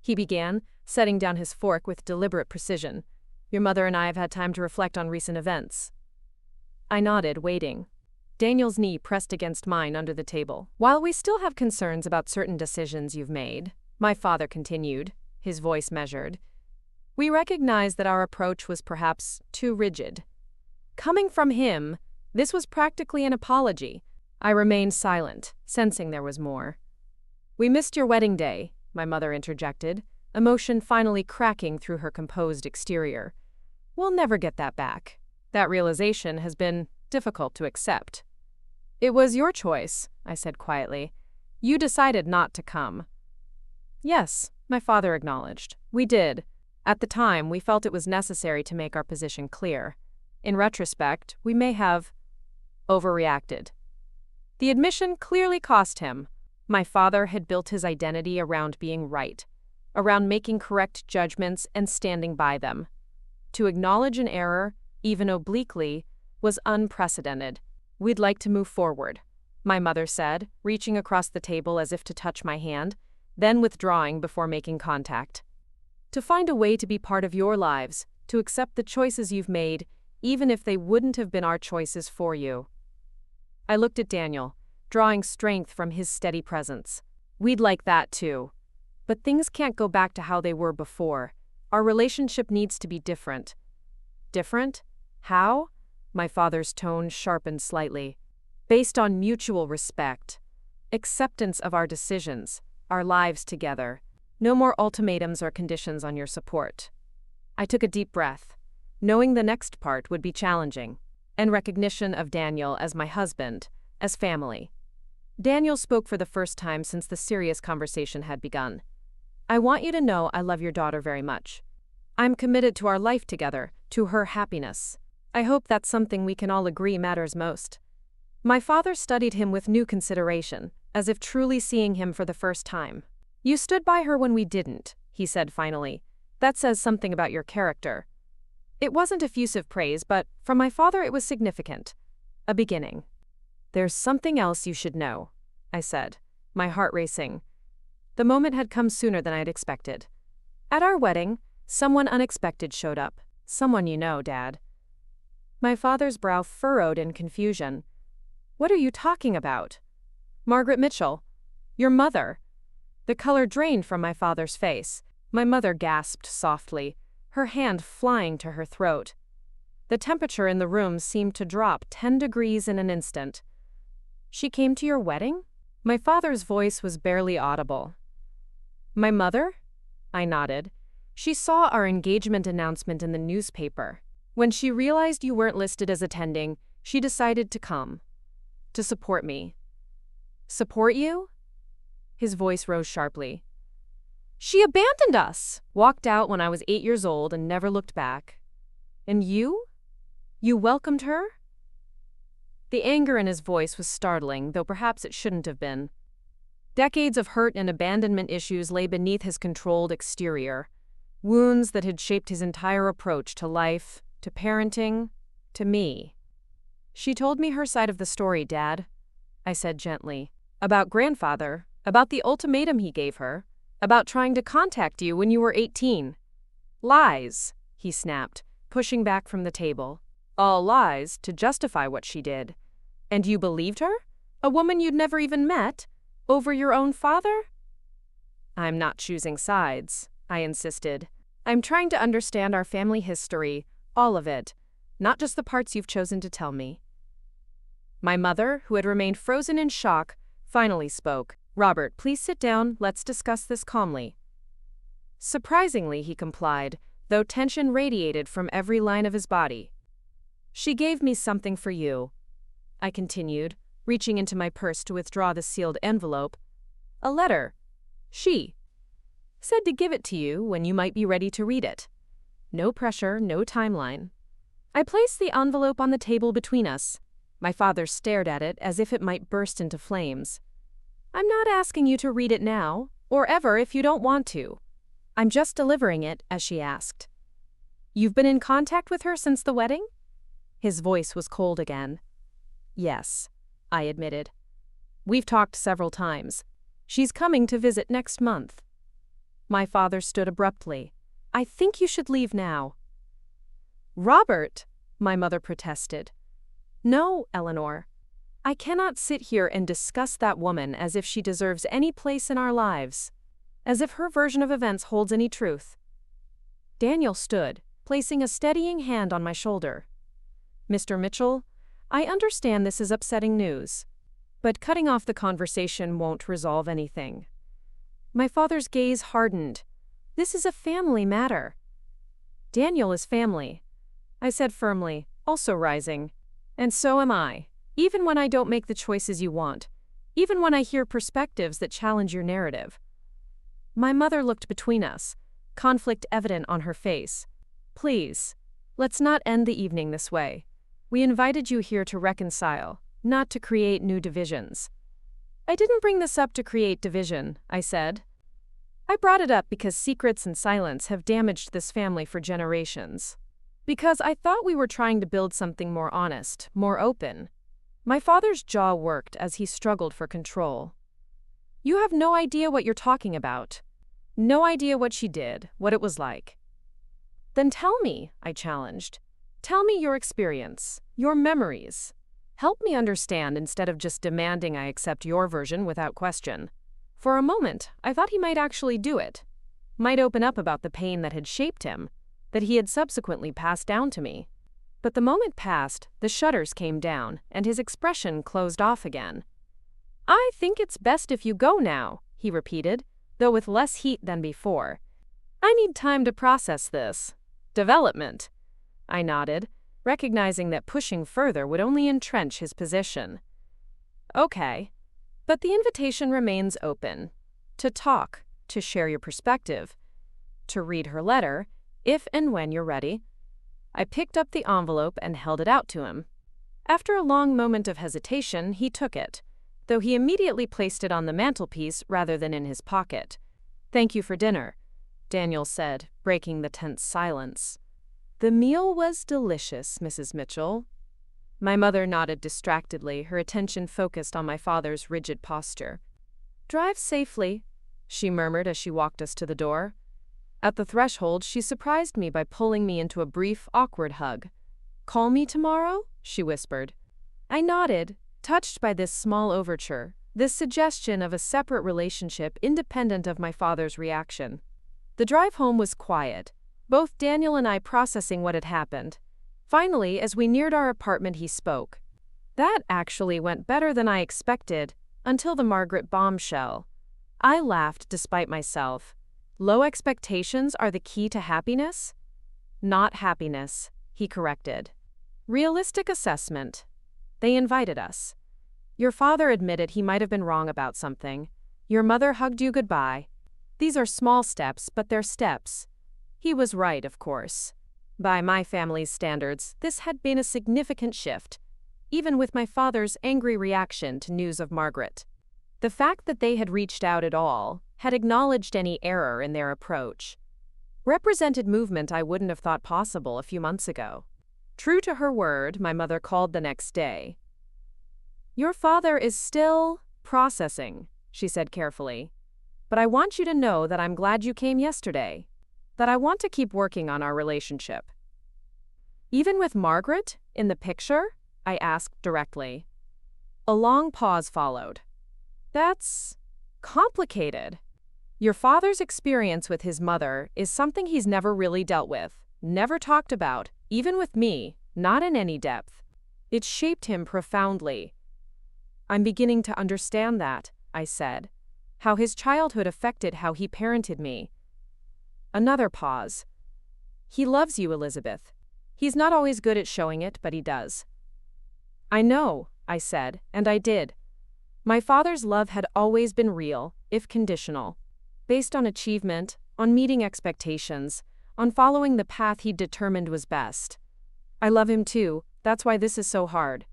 he began, setting down his fork with deliberate precision, "your mother and I have had time to reflect on recent events." I nodded, waiting. Daniel's knee pressed against mine under the table. "While we still have concerns about certain decisions you've made," my father continued, his voice measured, "we recognize that our approach was perhaps too rigid." Coming from him, this was practically an apology. I remained silent, sensing there was more. "We missed your wedding day," my mother interjected, emotion finally cracking through her composed exterior. "We'll never get that back. That realization has been difficult to accept." "It was your choice," I said quietly. "You decided not to come." "Yes," my father acknowledged. "We did. At the time, we felt it was necessary to make our position clear. In retrospect, we may have overreacted." The admission clearly cost him. My father had built his identity around being right, around making correct judgments and standing by them. To acknowledge an error, even obliquely, was unprecedented. "We'd like to move forward," my mother said, reaching across the table as if to touch my hand, then withdrawing before making contact. "To find a way to be part of your lives, to accept the choices you've made, even if they wouldn't have been our choices for you." I looked at Daniel, drawing strength from his steady presence. "We'd like that too. But things can't go back to how they were before. Our relationship needs to be different." "Different? How?" My father's tone sharpened slightly. "Based on mutual respect, acceptance of our decisions, our lives together. No more ultimatums or conditions on your support." I took a deep breath, knowing the next part would be challenging, and recognition of Daniel as my husband, as family. Daniel spoke for the first time since the serious conversation had begun. "I want you to know I love your daughter very much. I'm committed to our life together, to her happiness. I hope that's something we can all agree matters most." My father studied him with new consideration, as if truly seeing him for the first time. "You stood by her when we didn't," he said finally. "That says something about your character." It wasn't effusive praise, but from my father it was significant. A beginning. "There's something else you should know," I said, my heart racing. The moment had come sooner than I'd expected. "At our wedding, someone unexpected showed up. Someone you know, Dad." My father's brow furrowed in confusion. "What are you talking about?" "Margaret Mitchell. Your mother." The color drained from my father's face. My mother gasped softly, her hand flying to her throat. The temperature in the room seemed to drop 10 degrees in an instant. "She came to your wedding?" My father's voice was barely audible. "My mother?" I nodded. "She saw our engagement announcement in the newspaper. When she realized you weren't listed as attending, she decided to come. To support me." "Support you?" His voice rose sharply. "She abandoned us, walked out when I was 8 years old and never looked back. And you? You welcomed her?" The anger in his voice was startling, though perhaps it shouldn't have been. Decades of hurt and abandonment issues lay beneath his controlled exterior, wounds that had shaped his entire approach to life, to parenting, to me. "She told me her side of the story, Dad," I said gently. "About grandfather, about the ultimatum he gave her, about trying to contact you when you were 18. Lies," he snapped, pushing back from the table. "All lies to justify what she did. And you believed her? A woman you'd never even met? Over your own father?" "I'm not choosing sides," I insisted. "I'm trying to understand our family history, all of it, not just the parts you've chosen to tell me." My mother, who had remained frozen in shock, finally spoke. "Robert, please sit down, let's discuss this calmly." Surprisingly, he complied, though tension radiated from every line of his body. "She gave me something for you," I continued, reaching into my purse to withdraw the sealed envelope. "A letter. She said to give it to you when you might be ready to read it. No pressure, no timeline." I placed the envelope on the table between us. My father stared at it as if it might burst into flames. "I'm not asking you to read it now, or ever if you don't want to. I'm just delivering it as she asked." "You've been in contact with her since the wedding?" His voice was cold again. Yes, I admitted. We've talked several times. She's coming to visit next month. My father stood abruptly. I think you should leave now. Robert, my mother protested. No, Eleanor. I cannot sit here and discuss that woman as if she deserves any place in our lives, as if her version of events holds any truth. Daniel stood, placing a steadying hand on my shoulder. Mr. Mitchell, I understand this is upsetting news, but cutting off the conversation won't resolve anything. My father's gaze hardened. This is a family matter. Daniel is family, I said firmly, also rising. And so am I, even when I don't make the choices you want, even when I hear perspectives that challenge your narrative. My mother looked between us, conflict evident on her face. Please, let's not end the evening this way. We invited you here to reconcile, not to create new divisions. I didn't bring this up to create division, I said. I brought it up because secrets and silence have damaged this family for generations. Because I thought we were trying to build something more honest, more open. My father's jaw worked as he struggled for control. You have no idea what you're talking about. No idea what she did, what it was like. Then tell me, I challenged. Tell me your experience, your memories. Help me understand instead of just demanding I accept your version without question. For a moment, I thought he might actually do it. Might open up about the pain that had shaped him, that he had subsequently passed down to me. But the moment passed, the shutters came down, and his expression closed off again. I think it's best if you go now, he repeated, though with less heat than before. I need time to process this. Development. I nodded, recognizing that pushing further would only entrench his position. Okay. But the invitation remains open. To talk, to share your perspective, to read her letter, if and when you're ready. I picked up the envelope and held it out to him. After a long moment of hesitation, he took it, though he immediately placed it on the mantelpiece rather than in his pocket. Thank you for dinner, Daniel said, breaking the tense silence. The meal was delicious, Mrs. Mitchell. My mother nodded distractedly, her attention focused on my father's rigid posture. Drive safely, she murmured as she walked us to the door. At the threshold, she surprised me by pulling me into a brief, awkward hug. Call me tomorrow? She whispered. I nodded, touched by this small overture, this suggestion of a separate relationship independent of my father's reaction. The drive home was quiet, both Daniel and I processing what had happened. Finally, as we neared our apartment, he spoke. That actually went better than I expected, until the Margaret bombshell. I laughed despite myself. Low expectations are the key to happiness? Not happiness, he corrected. Realistic assessment. They invited us. Your father admitted he might have been wrong about something. Your mother hugged you goodbye. These are small steps, but they're steps. He was right, of course. By my family's standards, this had been a significant shift, even with my father's angry reaction to news of Margaret. The fact that they had reached out at all, had acknowledged any error in their approach, represented movement I wouldn't have thought possible a few months ago. True to her word, my mother called the next day. Your father is still processing, she said carefully. But I want you to know that I'm glad you came yesterday. That I want to keep working on our relationship. Even with Margaret in the picture? I asked directly. A long pause followed. That's complicated. Your father's experience with his mother is something he's never really dealt with, never talked about, even with me, not in any depth. It shaped him profoundly. I'm beginning to understand that, I said. How his childhood affected how he parented me. Another pause. He loves you, Elizabeth. He's not always good at showing it, but he does. I know, I said, and I did. My father's love had always been real, if conditional. Based on achievement, on meeting expectations, on following the path he'd determined was best. I love him too, that's why this is so hard.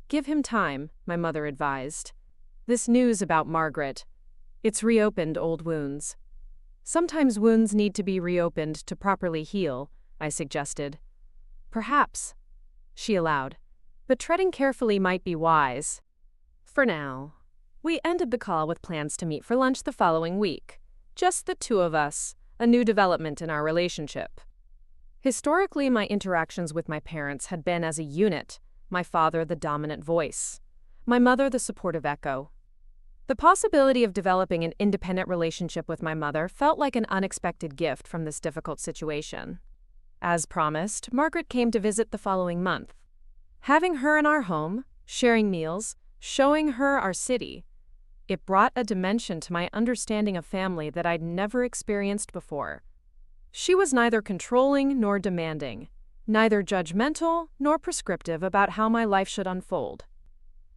Give him time, my mother advised. This news about Margaret, it's reopened old wounds. Sometimes wounds need to be reopened to properly heal, I suggested. Perhaps, she allowed. but treading carefully might be wise. For now, we ended the call with plans to meet for lunch the following week. Just the two of us, a new development in our relationship. Historically, my interactions with my parents had been as a unit, my father the dominant voice, my mother the supportive echo. The possibility of developing an independent relationship with my mother felt like an unexpected gift from this difficult situation. As promised, Margaret came to visit the following month. Having her in our home, sharing meals, showing her our city, it brought a dimension to my understanding of family that I'd never experienced before. She was neither controlling nor demanding, neither judgmental nor prescriptive about how my life should unfold.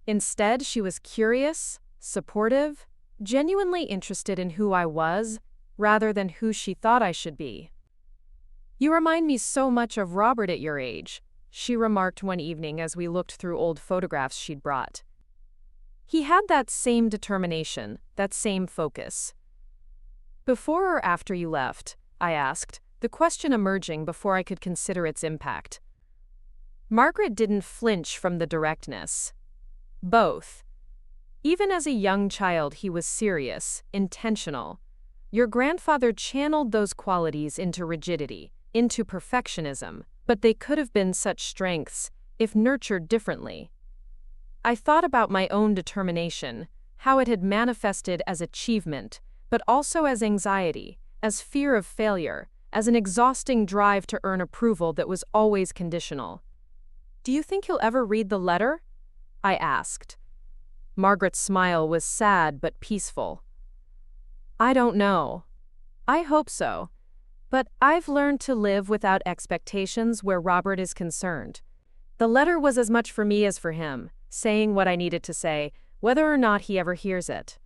Instead, she was curious, supportive, genuinely interested in who I was, rather than who she thought I should be. "You remind me so much of Robert at your age," she remarked one evening as we looked through old photographs she'd brought. "He had that same determination, that same focus." "Before or after you left?" I asked, the question emerging before I could consider its impact. Margaret didn't flinch from the directness. Both. Even as a young child, he was serious, intentional. Your grandfather channeled those qualities into rigidity, into perfectionism, but they could have been such strengths if nurtured differently. I thought about my own determination, how it had manifested as achievement, but also as anxiety, as fear of failure, as an exhausting drive to earn approval that was always conditional. "Do you think he'll ever read the letter?" I asked. Margaret's smile was sad but peaceful. "I don't know. I hope so. But I've learned to live without expectations where Robert is concerned. The letter was as much for me as for him, saying what I needed to say, whether or not he ever hears it.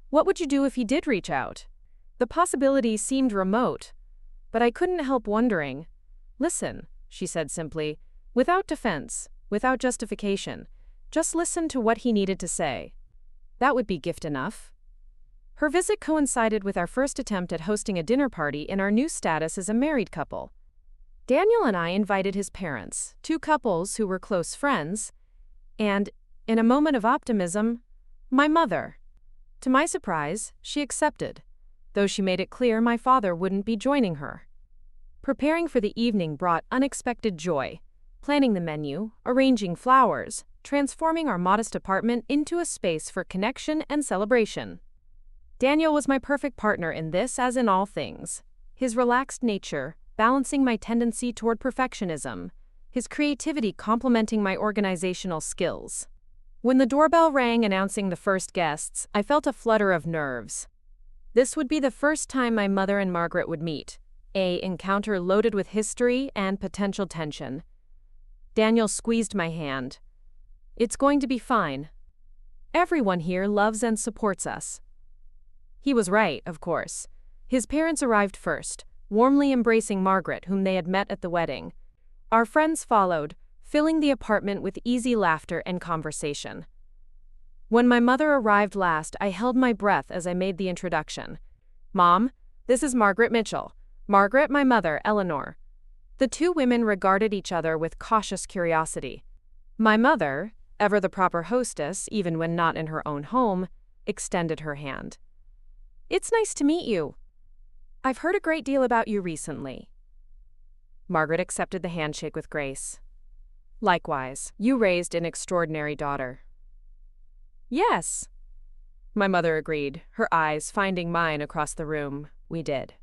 What would you do if he did reach out?" The possibility seemed remote, but I couldn't help wondering. "Listen," she said simply, without defense, without justification. Just listen to what he needed to say. That would be gift enough. Her visit coincided with our first attempt at hosting a dinner party in our new status as a married couple. Daniel and I invited his parents, two couples who were close friends, and, in a moment of optimism, my mother. To my surprise, she accepted, though she made it clear my father wouldn't be joining her. Preparing for the evening brought unexpected joy. Planning the menu, arranging flowers, transforming our modest apartment into a space for connection and celebration. Daniel was my perfect partner in this as in all things. His relaxed nature, balancing my tendency toward perfectionism, his creativity complementing my organizational skills. When the doorbell rang announcing the first guests, I felt a flutter of nerves. This would be the first time my mother and Margaret would meet, an encounter loaded with history and potential tension. Daniel squeezed my hand. "It's going to be fine. Everyone here loves and supports us." He was right, of course. His parents arrived first, warmly embracing Margaret, whom they had met at the wedding. Our friends followed, filling the apartment with easy laughter and conversation. When my mother arrived last, I held my breath as I made the introduction. "Mom, this is Margaret Mitchell. Margaret, my mother, Eleanor." The two women regarded each other with cautious curiosity. My mother, ever the proper hostess even when not in her own home, extended her hand. "It's nice to meet you. I've heard a great deal about you recently." Margaret accepted the handshake with grace. "Likewise, you raised an extraordinary daughter." "Yes," my mother agreed, her eyes finding mine across the room. "We did."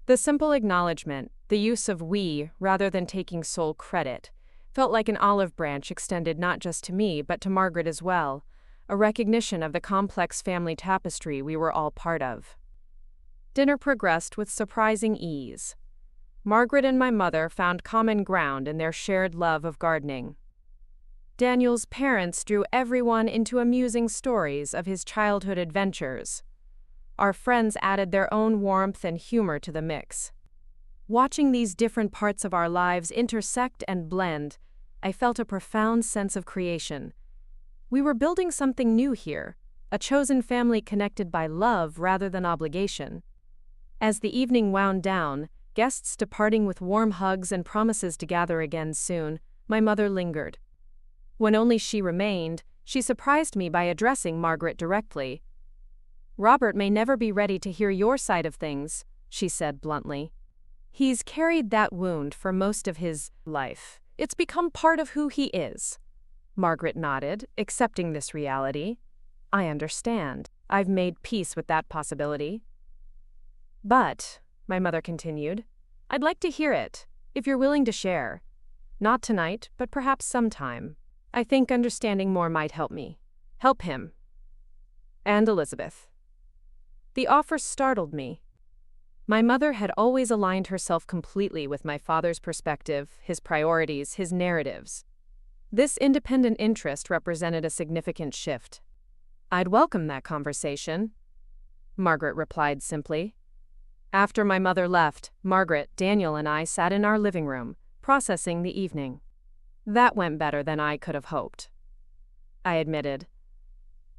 The simple acknowledgement, the use of "we" rather than taking sole credit, felt like an olive branch extended not just to me but to Margaret as well, a recognition of the complex family tapestry we were all part of. Dinner progressed with surprising ease. Margaret and my mother found common ground in their shared love of gardening. Daniel's parents drew everyone into amusing stories of his childhood adventures. Our friends added their own warmth and humor to the mix. Watching these different parts of our lives intersect and blend, I felt a profound sense of creation. We were building something new here, a chosen family connected by love rather than obligation. As the evening wound down, guests departing with warm hugs and promises to gather again soon, my mother lingered. When only she remained, she surprised me by addressing Margaret directly. "Robert may never be ready to hear your side of things," she said bluntly. "He's carried that wound for most of his life. It's become part of who he is." Margaret nodded, accepting this reality. "I understand. I've made peace with that possibility." "But," my mother continued, "I'd like to hear it, if you're willing to share. Not tonight, but perhaps sometime. I think understanding more might help me. Help him. And Elizabeth." The offer startled me. My mother had always aligned herself completely with my father's perspective, his priorities, his narratives. This independent interest represented a significant shift. "I'd welcome that conversation," Margaret replied simply. After my mother left, Margaret, Daniel, and I sat in our living room, processing the evening. "That went better than I could have hoped," I admitted.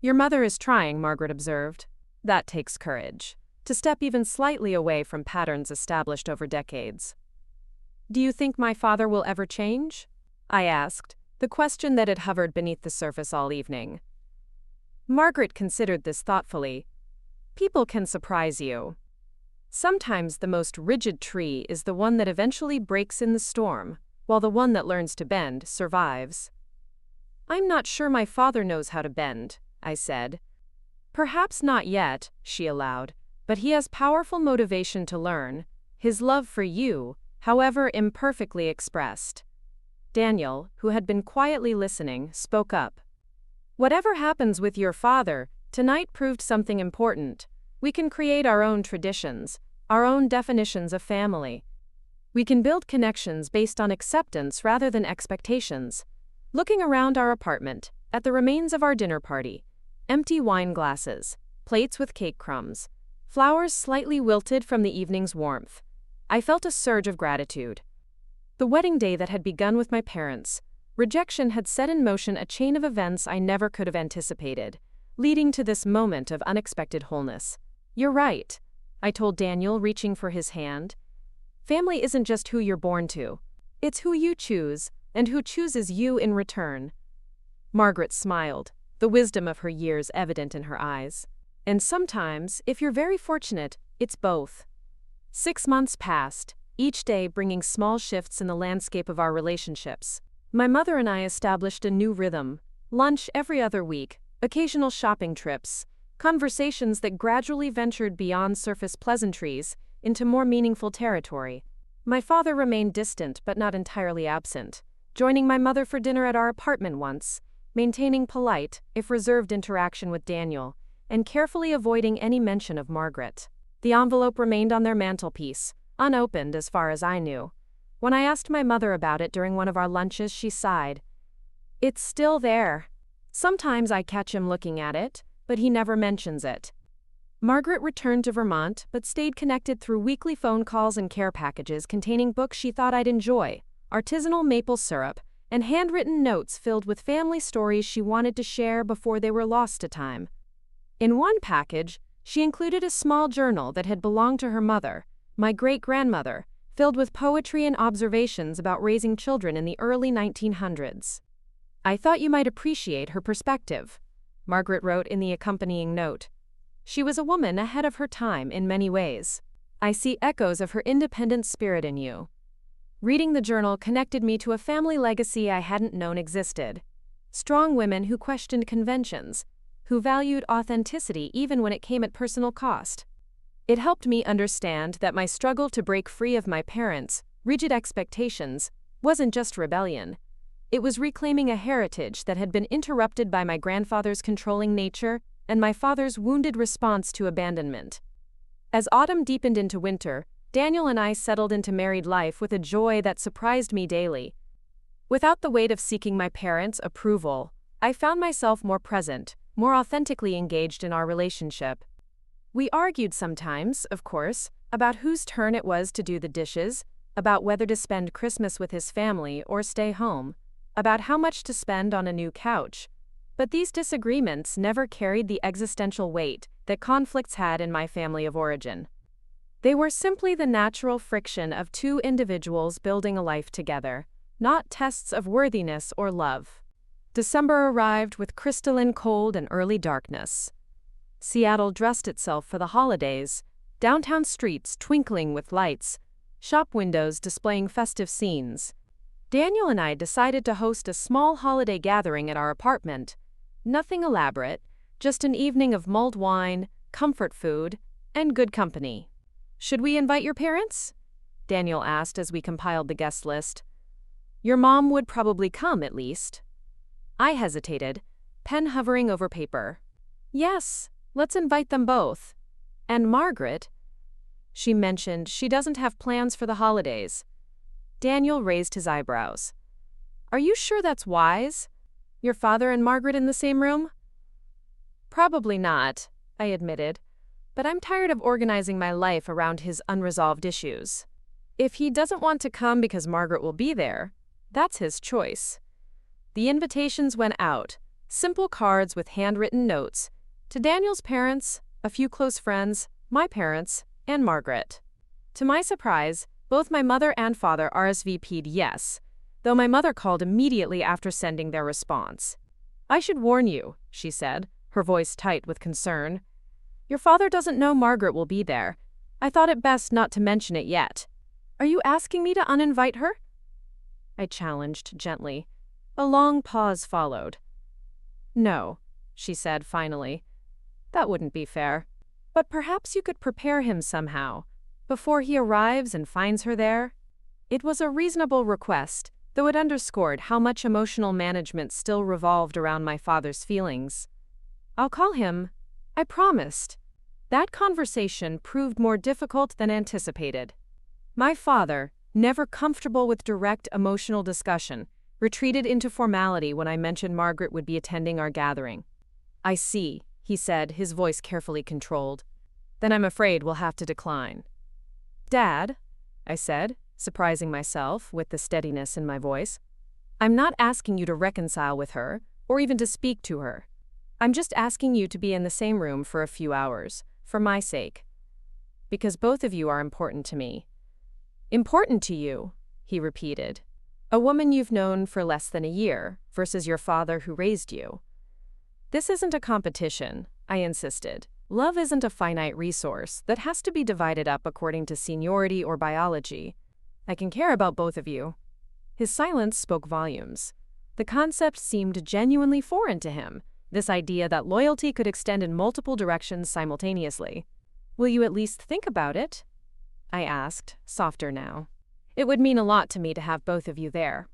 "Your mother is trying," Margaret observed. "That takes courage, to step even slightly away from patterns established over decades." "Do you think my father will ever change?" I asked, the question that had hovered beneath the surface all evening. Margaret considered this thoughtfully. "People can surprise you. Sometimes the most rigid tree is the one that eventually breaks in the storm, while the one that learns to bend survives." "I'm not sure my father knows how to bend," I said. "Perhaps not yet," she allowed, "but he has powerful motivation to learn, his love for you, however imperfectly expressed." Daniel, who had been quietly listening, spoke up. "Whatever happens with your father, tonight proved something important. We can create our own traditions, our own definitions of family. We can build connections based on acceptance rather than expectations." Looking around our apartment, at the remains of our dinner party, empty wine glasses, plates with cake crumbs, flowers slightly wilted from the evening's warmth, I felt a surge of gratitude. The wedding day that had begun with my parents, rejection had set in motion a chain of events I never could have anticipated, leading to this moment of unexpected wholeness. "You're right," I told Daniel, reaching for his hand. "Family isn't just who you're born to. It's who you choose, and who chooses you in return." Margaret smiled, the wisdom of her years evident in her eyes. "And sometimes, if you're very fortunate, it's both." 6 months passed, each day bringing small shifts in the landscape of our relationships. My mother and I established a new rhythm: lunch every other week, occasional shopping trips, conversations that gradually ventured beyond surface pleasantries into more meaningful territory. My father remained distant but not entirely absent, joining my mother for dinner at our apartment once, maintaining polite, if reserved interaction with Daniel, and carefully avoiding any mention of Margaret. The envelope remained on their mantelpiece, unopened as far as I knew. When I asked my mother about it during one of our lunches, she sighed. "It's still there. Sometimes I catch him looking at it, but he never mentions it." Margaret returned to Vermont but stayed connected through weekly phone calls and care packages containing books she thought I'd enjoy, artisanal maple syrup, and handwritten notes filled with family stories she wanted to share before they were lost to time. In one package, she included a small journal that had belonged to her mother, my great-grandmother, filled with poetry and observations about raising children in the early 1900s. "I thought you might appreciate her perspective," Margaret wrote in the accompanying note. "She was a woman ahead of her time in many ways. I see echoes of her independent spirit in you." Reading the journal connected me to a family legacy I hadn't known existed. Strong women who questioned conventions, who valued authenticity even when it came at personal cost. It helped me understand that my struggle to break free of my parents' rigid expectations wasn't just rebellion. It was reclaiming a heritage that had been interrupted by my grandfather's controlling nature and my father's wounded response to abandonment. As autumn deepened into winter, Daniel and I settled into married life with a joy that surprised me daily. Without the weight of seeking my parents' approval, I found myself more present, more authentically engaged in our relationship. We argued sometimes, of course, about whose turn it was to do the dishes, about whether to spend Christmas with his family or stay home, about how much to spend on a new couch. But these disagreements never carried the existential weight that conflicts had in my family of origin. They were simply the natural friction of two individuals building a life together, not tests of worthiness or love. December arrived with crystalline cold and early darkness. Seattle dressed itself for the holidays, downtown streets twinkling with lights, shop windows displaying festive scenes. Daniel and I decided to host a small holiday gathering at our apartment. Nothing elaborate, just an evening of mulled wine, comfort food, and good company. "Should we invite your parents?" Daniel asked as we compiled the guest list. "Your mom would probably come, at least." I hesitated, pen hovering over paper. "Yes, let's invite them both. And Margaret." She mentioned she doesn't have plans for the holidays. Daniel raised his eyebrows. "Are you sure that's wise? Your father and Margaret in the same room?" "Probably not," I admitted, "but I'm tired of organizing my life around his unresolved issues. If he doesn't want to come because Margaret will be there, that's his choice." The invitations went out, simple cards with handwritten notes, to Daniel's parents, a few close friends, my parents, and Margaret. To my surprise, both my mother and father RSVP'd yes, though my mother called immediately after sending their response. "I should warn you," she said, her voice tight with concern. "Your father doesn't know Margaret will be there. I thought it best not to mention it yet. Are you asking me to uninvite her?" I challenged gently. A long pause followed. "No," she said finally. "That wouldn't be fair. But perhaps you could prepare him somehow, before he arrives and finds her there." It was a reasonable request, though it underscored how much emotional management still revolved around my father's feelings. "I'll call him," I promised. That conversation proved more difficult than anticipated. My father, never comfortable with direct emotional discussion, retreated into formality when I mentioned Margaret would be attending our gathering. "I see," he said, his voice carefully controlled. "Then I'm afraid we'll have to decline." "Dad," I said, surprising myself with the steadiness in my voice, "I'm not asking you to reconcile with her, or even to speak to her. I'm just asking you to be in the same room for a few hours, for my sake. Because both of you are important to me." "Important to you," he repeated. "A woman you've known for less than a year, versus your father who raised you." "This isn't a competition," I insisted. "Love isn't a finite resource that has to be divided up according to seniority or biology. I can care about both of you." His silence spoke volumes. The concept seemed genuinely foreign to him, this idea that loyalty could extend in multiple directions simultaneously. "Will you at least think about it?" I asked, softer now. "It would mean a lot to me to have both of you there."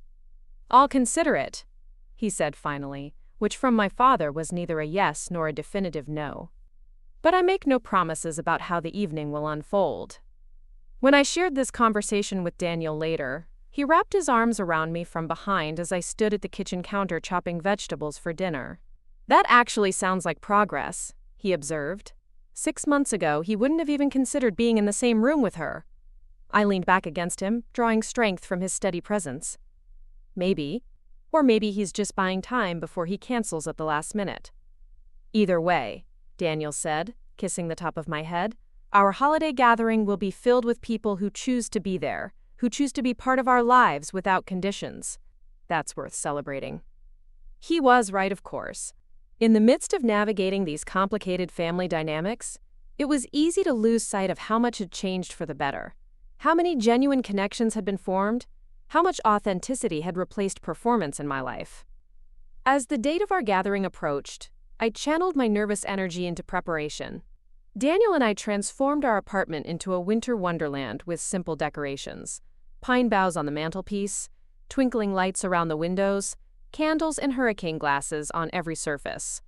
"I'll consider it," he said finally, which from my father was neither a yes nor a definitive no. But I make no promises about how the evening will unfold. When I shared this conversation with Daniel later, he wrapped his arms around me from behind as I stood at the kitchen counter chopping vegetables for dinner. "That actually sounds like progress," he observed. 6 months ago, he wouldn't have even considered being in the same room with her. I leaned back against him, drawing strength from his steady presence. "Maybe. Or maybe he's just buying time before he cancels at the last minute." "Either way," Daniel said, kissing the top of my head, "our holiday gathering will be filled with people who choose to be there, who choose to be part of our lives without conditions. That's worth celebrating." He was right, of course. In the midst of navigating these complicated family dynamics, it was easy to lose sight of how much had changed for the better, how many genuine connections had been formed, how much authenticity had replaced performance in my life. As the date of our gathering approached, I channeled my nervous energy into preparation. Daniel and I transformed our apartment into a winter wonderland with simple decorations: pine boughs on the mantelpiece, twinkling lights around the windows, candles and hurricane glasses on every surface.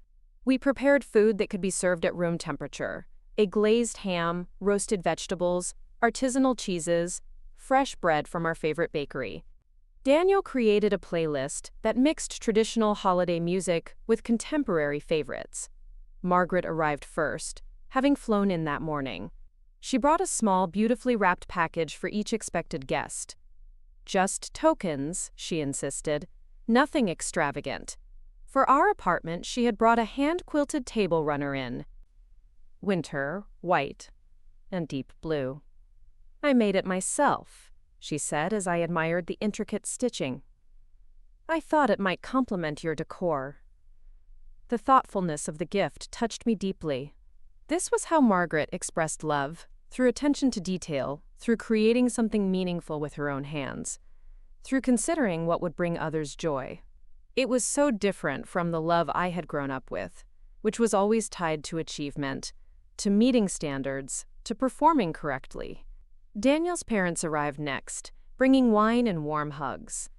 We prepared food that could be served at room temperature: a glazed ham, roasted vegetables, artisanal cheeses, fresh bread from our favorite bakery. Daniel created a playlist that mixed traditional holiday music with contemporary favorites. Margaret arrived first, having flown in that morning. She brought a small, beautifully wrapped package for each expected guest. "Just tokens," she insisted. "Nothing extravagant." For our apartment, she had brought a hand-quilted table runner in. Winter, white, and deep blue. "I made it myself," she said as I admired the intricate stitching. I thought it might complement your decor." The thoughtfulness of the gift touched me deeply. This was how Margaret expressed love, through attention to detail, through creating something meaningful with her own hands, through considering what would bring others joy. It was so different from the love I had grown up with, which was always tied to achievement, to meeting standards, to performing correctly. Daniel's parents arrived next, bringing wine and warm hugs.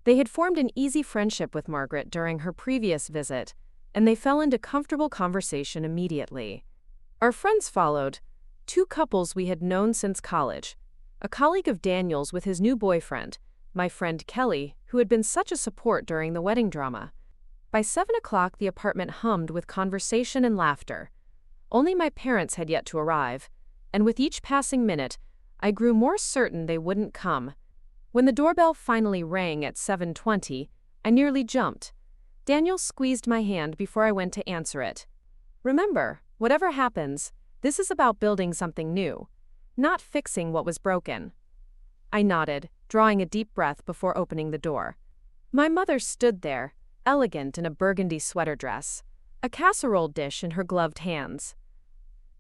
They had formed an easy friendship with Margaret during her previous visit, and they fell into comfortable conversation immediately. Our friends followed, two couples we had known since college, a colleague of Daniel's with his new boyfriend, my friend Kelly, who had been such a support during the wedding drama. By 7 o'clock, the apartment hummed with conversation and laughter. Only my parents had yet to arrive, and with each passing minute, I grew more certain they wouldn't come. When the doorbell finally rang at 7:20, I nearly jumped. Daniel squeezed my hand before I went to answer it. "Remember, whatever happens, this is about building something new, not fixing what was broken." I nodded, drawing a deep breath before opening the door. My mother stood there, elegant in a burgundy sweater dress, a casserole dish in her gloved hands.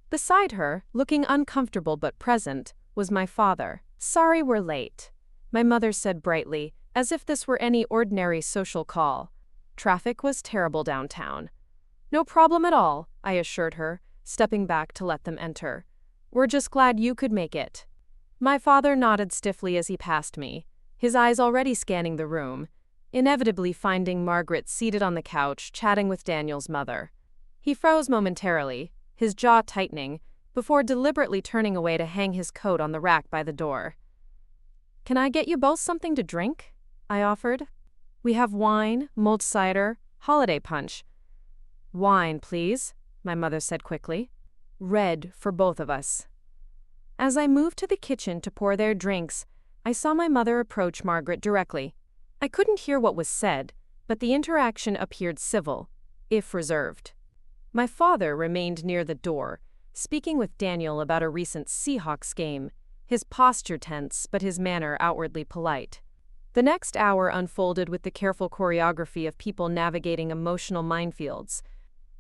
Beside her, looking uncomfortable but present, was my father. "Sorry we're late," my mother said brightly, as if this were any ordinary social call. Traffic was terrible downtown. "No problem at all," I assured her, stepping back to let them enter. "We're just glad you could make it." My father nodded stiffly as he passed me, his eyes already scanning the room, inevitably finding Margaret seated on the couch chatting with Daniel's mother. He froze momentarily, his jaw tightening, before deliberately turning away to hang his coat on the rack by the door. "Can I get you both something to drink?" I offered. "We have wine, mulled cider, holiday punch." "Wine, please," my mother said quickly. "Red for both of us." As I moved to the kitchen to pour their drinks, I saw my mother approach Margaret directly. I couldn't hear what was said, but the interaction appeared civil, if reserved. My father remained near the door, speaking with Daniel about a recent Seahawks game, his posture tense but his manner outwardly polite. The next hour unfolded with the careful choreography of people navigating emotional minefields.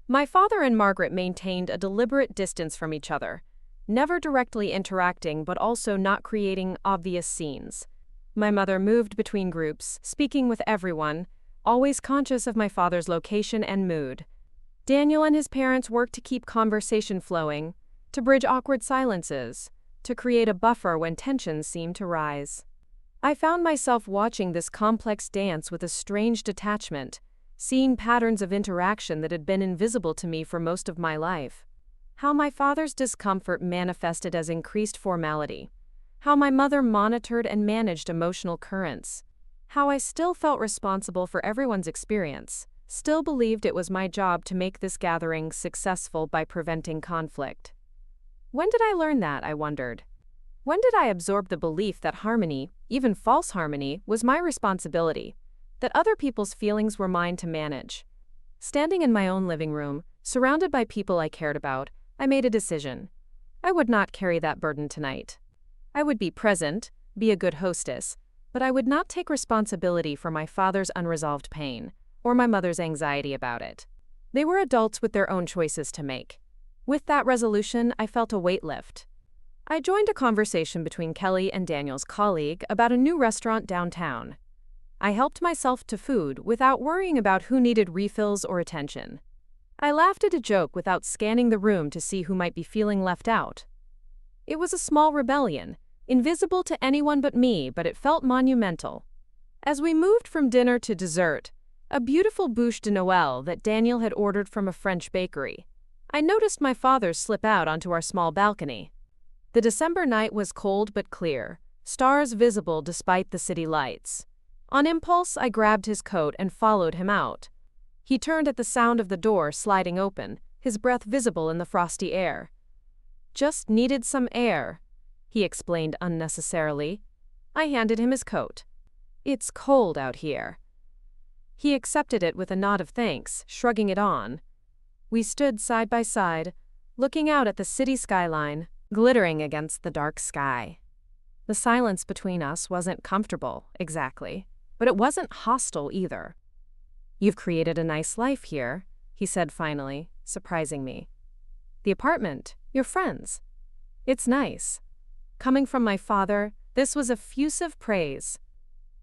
My father and Margaret maintained a deliberate distance from each other, never directly interacting but also not creating obvious scenes. My mother moved between groups, speaking with everyone, always conscious of my father's location and mood. Daniel and his parents worked to keep conversation flowing, to bridge awkward silences, to create a buffer when tensions seemed to rise. I found myself watching this complex dance with a strange detachment, seeing patterns of interaction that had been invisible to me for most of my life. How my father's discomfort manifested as increased formality. How my mother monitored and managed emotional currents. How I still felt responsible for everyone's experience, still believed it was my job to make this gathering successful by preventing conflict. When did I learn that, I wondered? When did I absorb the belief that harmony, even false harmony, was my responsibility, that other people's feelings were mine to manage? Standing in my own living room, surrounded by people I cared about, I made a decision. I would not carry that burden tonight. I would be present, be a good hostess, but I would not take responsibility for my father's unresolved pain, or my mother's anxiety about it. They were adults with their own choices to make. With that resolution, I felt a weight lift. I joined a conversation between Kelly and Daniel's colleague about a new restaurant downtown. I helped myself to food without worrying about who needed refills or attention. I laughed at a joke without scanning the room to see who might be feeling left out. It was a small rebellion, invisible to anyone but me, but it felt monumental. As we moved from dinner to dessert, a beautiful bûche de Noël that Daniel had ordered from a French bakery, I noticed my father slip out onto our small balcony. The December night was cold but clear, stars visible despite the city lights. On impulse, I grabbed his coat and followed him out. He turned at the sound of the door sliding open, his breath visible in the frosty air. "Just needed some air," he explained unnecessarily. I handed him his coat. "It's cold out here." He accepted it with a nod of thanks, shrugging it on. We stood side by side, looking out at the city skyline, glittering against the dark sky. The silence between us wasn't comfortable, exactly, but it wasn't hostile either. "You've created a nice life here," he said finally, surprising me. "The apartment, your friends. It's nice." Coming from my father, this was effusive praise.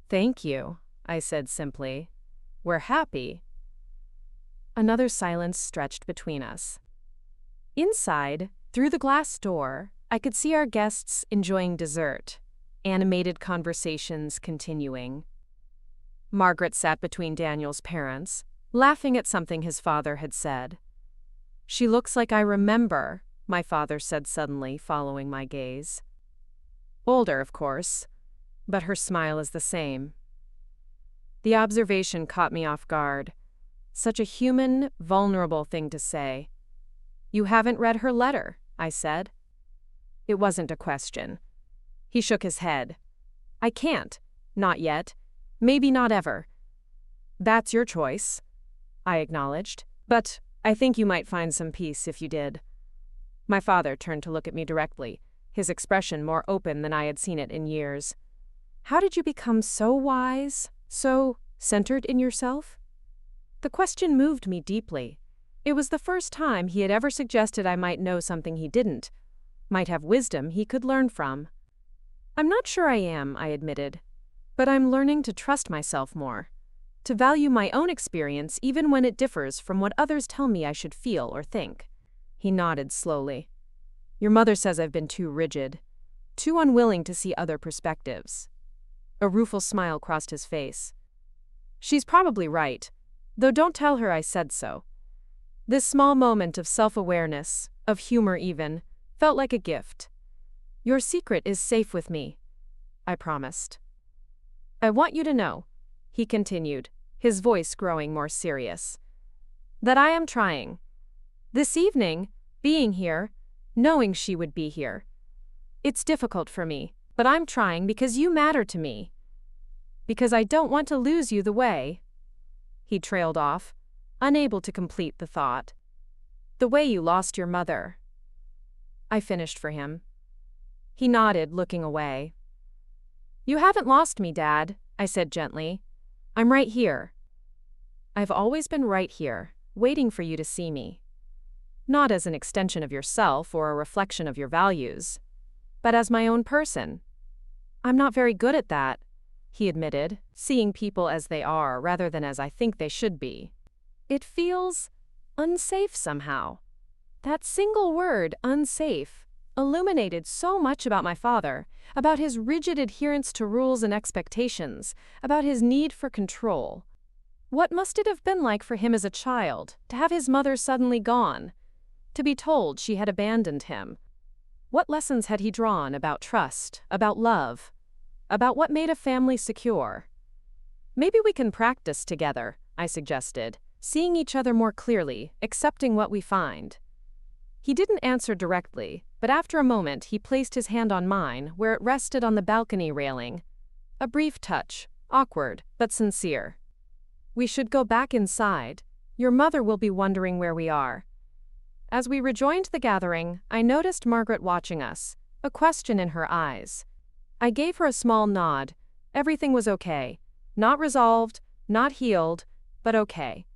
"Thank you," I said simply. "We're happy." Another silence stretched between us. Inside, through the glass door, I could see our guests enjoying dessert, animated conversations continuing. Margaret sat between Daniel's parents, laughing at something his father had said. "She looks like I remember," my father said suddenly, following my gaze. "Older, of course, but her smile is the same." The observation caught me off guard. Such a human, vulnerable thing to say. "You haven't read her letter," I said. It wasn't a question. He shook his head. "I can't. Not yet. Maybe not ever." "That's your choice," I acknowledged. "But I think you might find some peace if you did." My father turned to look at me directly, his expression more open than I had seen it in years. "How did you become so wise, so centered in yourself?" The question moved me deeply. It was the first time he had ever suggested I might know something he didn't, might have wisdom he could learn from. "I'm not sure I am," I admitted. "But I'm learning to trust myself more, to value my own experience even when it differs from what others tell me I should feel or think." He nodded slowly. "Your mother says I've been too rigid, too unwilling to see other perspectives." A rueful smile crossed his face. "She's probably right, though don't tell her I said so." This small moment of self-awareness, of humor even, felt like a gift. "Your secret is safe with me," I promised. "I want you to know," he continued, his voice growing more serious, "that I am trying. This evening, being here, knowing she would be here. It's difficult for me, but I'm trying because you matter to me. Because I don't want to lose you the way." He trailed off, unable to complete the thought. "The way you lost your mother." I finished for him. He nodded, looking away. "You haven't lost me, Dad," I said gently. "I'm right here." "I've always been right here, waiting for you to see me. Not as an extension of yourself or a reflection of your values, but as my own person." "I'm not very good at that," he admitted, "seeing people as they are rather than as I think they should be. It feels unsafe somehow." That single word, unsafe, illuminated so much about my father, about his rigid adherence to rules and expectations, about his need for control. What must it have been like for him as a child, to have his mother suddenly gone, to be told she had abandoned him? What lessons had he drawn about trust, about love, about what made a family secure? "Maybe we can practice together," I suggested, seeing each other more clearly, accepting what we find. He didn't answer directly, but after a moment he placed his hand on mine where it rested on the balcony railing. A brief touch, awkward but sincere. "We should go back inside. Your mother will be wondering where we are." As we rejoined the gathering, I noticed Margaret watching us, a question in her eyes. I gave her a small nod. Everything was okay. Not resolved, not healed, but okay.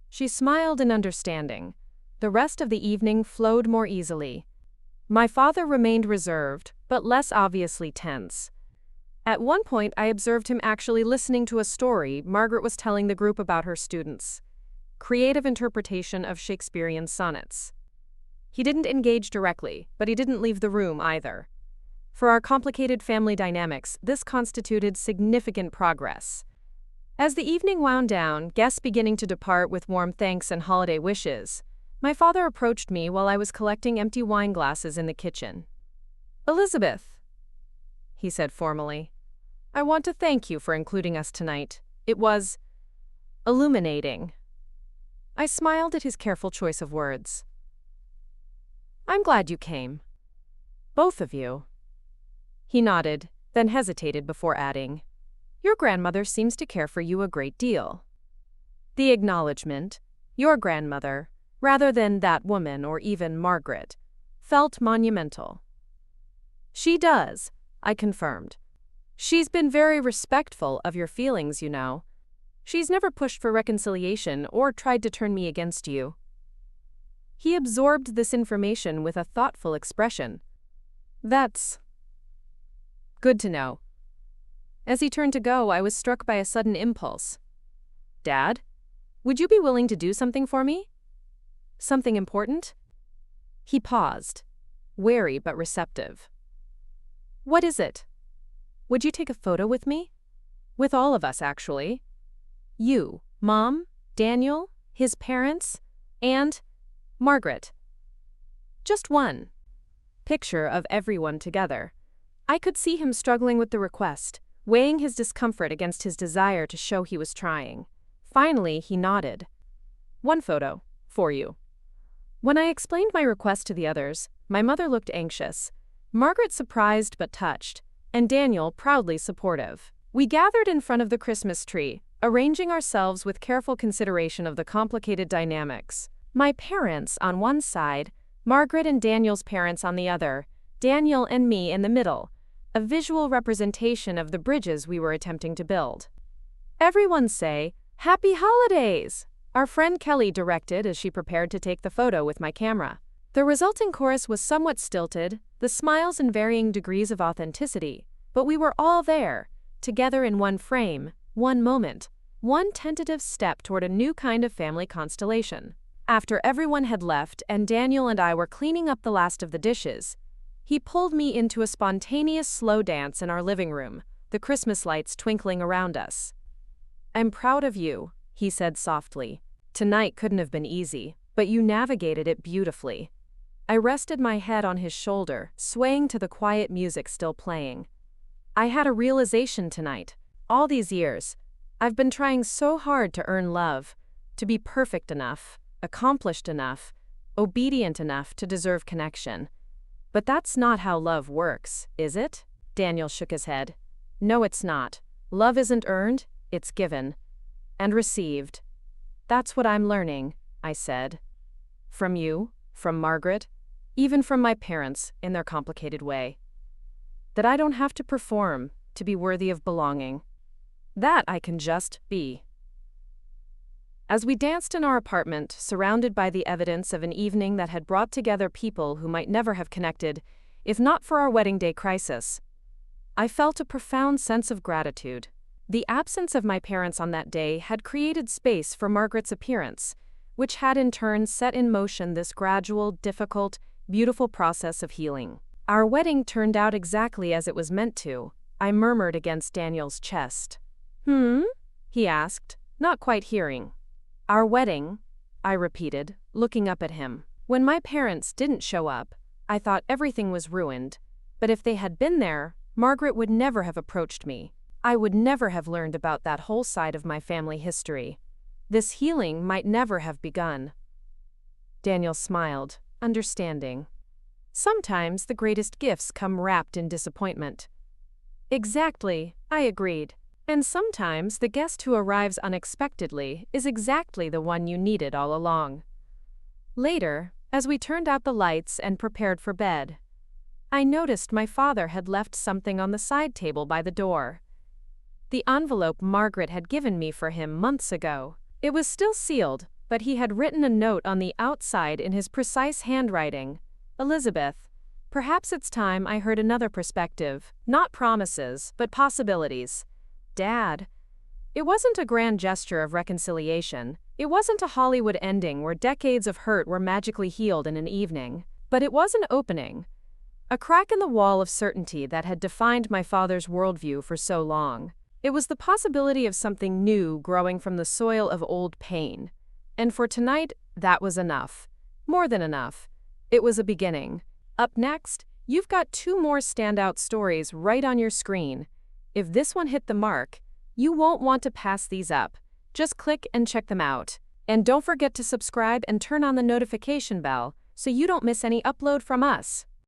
She smiled in understanding. The rest of the evening flowed more easily. My father remained reserved, but less obviously tense. At one point, I observed him actually listening to a story Margaret was telling the group about her students. Creative interpretation of Shakespearean sonnets. He didn't engage directly, but he didn't leave the room either. For our complicated family dynamics, this constituted significant progress. As the evening wound down, guests beginning to depart with warm thanks and holiday wishes, my father approached me while I was collecting empty wine glasses in the kitchen. "Elizabeth," he said formally, "I want to thank you for including us tonight. It was illuminating." I smiled at his careful choice of words. "I'm glad you came. Both of you." He nodded, then hesitated before adding, "Your grandmother seems to care for you a great deal." The acknowledgement, "your grandmother," rather than "that woman" or even "Margaret," felt monumental. "She does," I confirmed. She's been very respectful of your feelings, you know. She's never pushed for reconciliation or tried to turn me against you." He absorbed this information with a thoughtful expression. "That's good to know." As he turned to go, I was struck by a sudden impulse. "Dad, would you be willing to do something for me? Something important?" He paused, wary but receptive. "What is it? Would you take a photo with me? With all of us, actually. You, Mom, Daniel, his parents, and Margaret. Just one picture of everyone together." I could see him struggling with the request, weighing his discomfort against his desire to show he was trying. Finally, he nodded. "One photo, for you." When I explained my request to the others, my mother looked anxious, Margaret surprised but touched, and Daniel proudly supportive. We gathered in front of the Christmas tree, arranging ourselves with careful consideration of the complicated dynamics. My parents on one side, Margaret and Daniel's parents on the other, Daniel and me in the middle, a visual representation of the bridges we were attempting to build. "Everyone say, 'Happy Holidays!'" our friend Kelly directed as she prepared to take the photo with my camera. The resulting chorus was somewhat stilted, the smiles in varying degrees of authenticity, but we were all there, together in one frame, one moment, one tentative step toward a new kind of family constellation. After everyone had left and Daniel and I were cleaning up the last of the dishes, he pulled me into a spontaneous slow dance in our living room, the Christmas lights twinkling around us. "I'm proud of you," he said softly. "Tonight couldn't have been easy, but you navigated it beautifully." I rested my head on his shoulder, swaying to the quiet music still playing. I had a realization tonight. All these years, I've been trying so hard to earn love, to be perfect enough, accomplished enough, obedient enough to deserve connection. But that's not how love works, is it? Daniel shook his head. "No, it's not. Love isn't earned, it's given. And received. That's what I'm learning," I said. "From you, from Margaret, even from my parents in their complicated way. That I don't have to perform to be worthy of belonging. That I can just be." As we danced in our apartment, surrounded by the evidence of an evening that had brought together people who might never have connected, if not for our wedding day crisis, I felt a profound sense of gratitude. The absence of my parents on that day had created space for Margaret's appearance, which had in turn set in motion this gradual, difficult, beautiful process of healing. Our wedding turned out exactly as it was meant to, I murmured against Daniel's chest. He asked, not quite hearing. "Our wedding," I repeated, looking up at him. When my parents didn't show up, I thought everything was ruined, but if they had been there, Margaret would never have approached me. I would never have learned about that whole side of my family history. This healing might never have begun. Daniel smiled, understanding. "Sometimes the greatest gifts come wrapped in disappointment." "Exactly," I agreed. "And sometimes the guest who arrives unexpectedly is exactly the one you needed all along." Later, as we turned out the lights and prepared for bed, I noticed my father had left something on the side table by the door. The envelope Margaret had given me for him months ago. It was still sealed, but he had written a note on the outside in his precise handwriting. "Elizabeth, perhaps it's time I heard another perspective, not promises, but possibilities. Dad." It wasn't a grand gesture of reconciliation. It wasn't a Hollywood ending where decades of hurt were magically healed in an evening. But it was an opening. A crack in the wall of certainty that had defined my father's worldview for so long. It was the possibility of something new growing from the soil of old pain. And for tonight, that was enough. More than enough. It was a beginning. Up next, you've got 2 more standout stories right on your screen. If this one hit the mark, you won't want to pass these up. Just click and check them out. And don't forget to subscribe and turn on the notification bell so you don't miss any upload from us.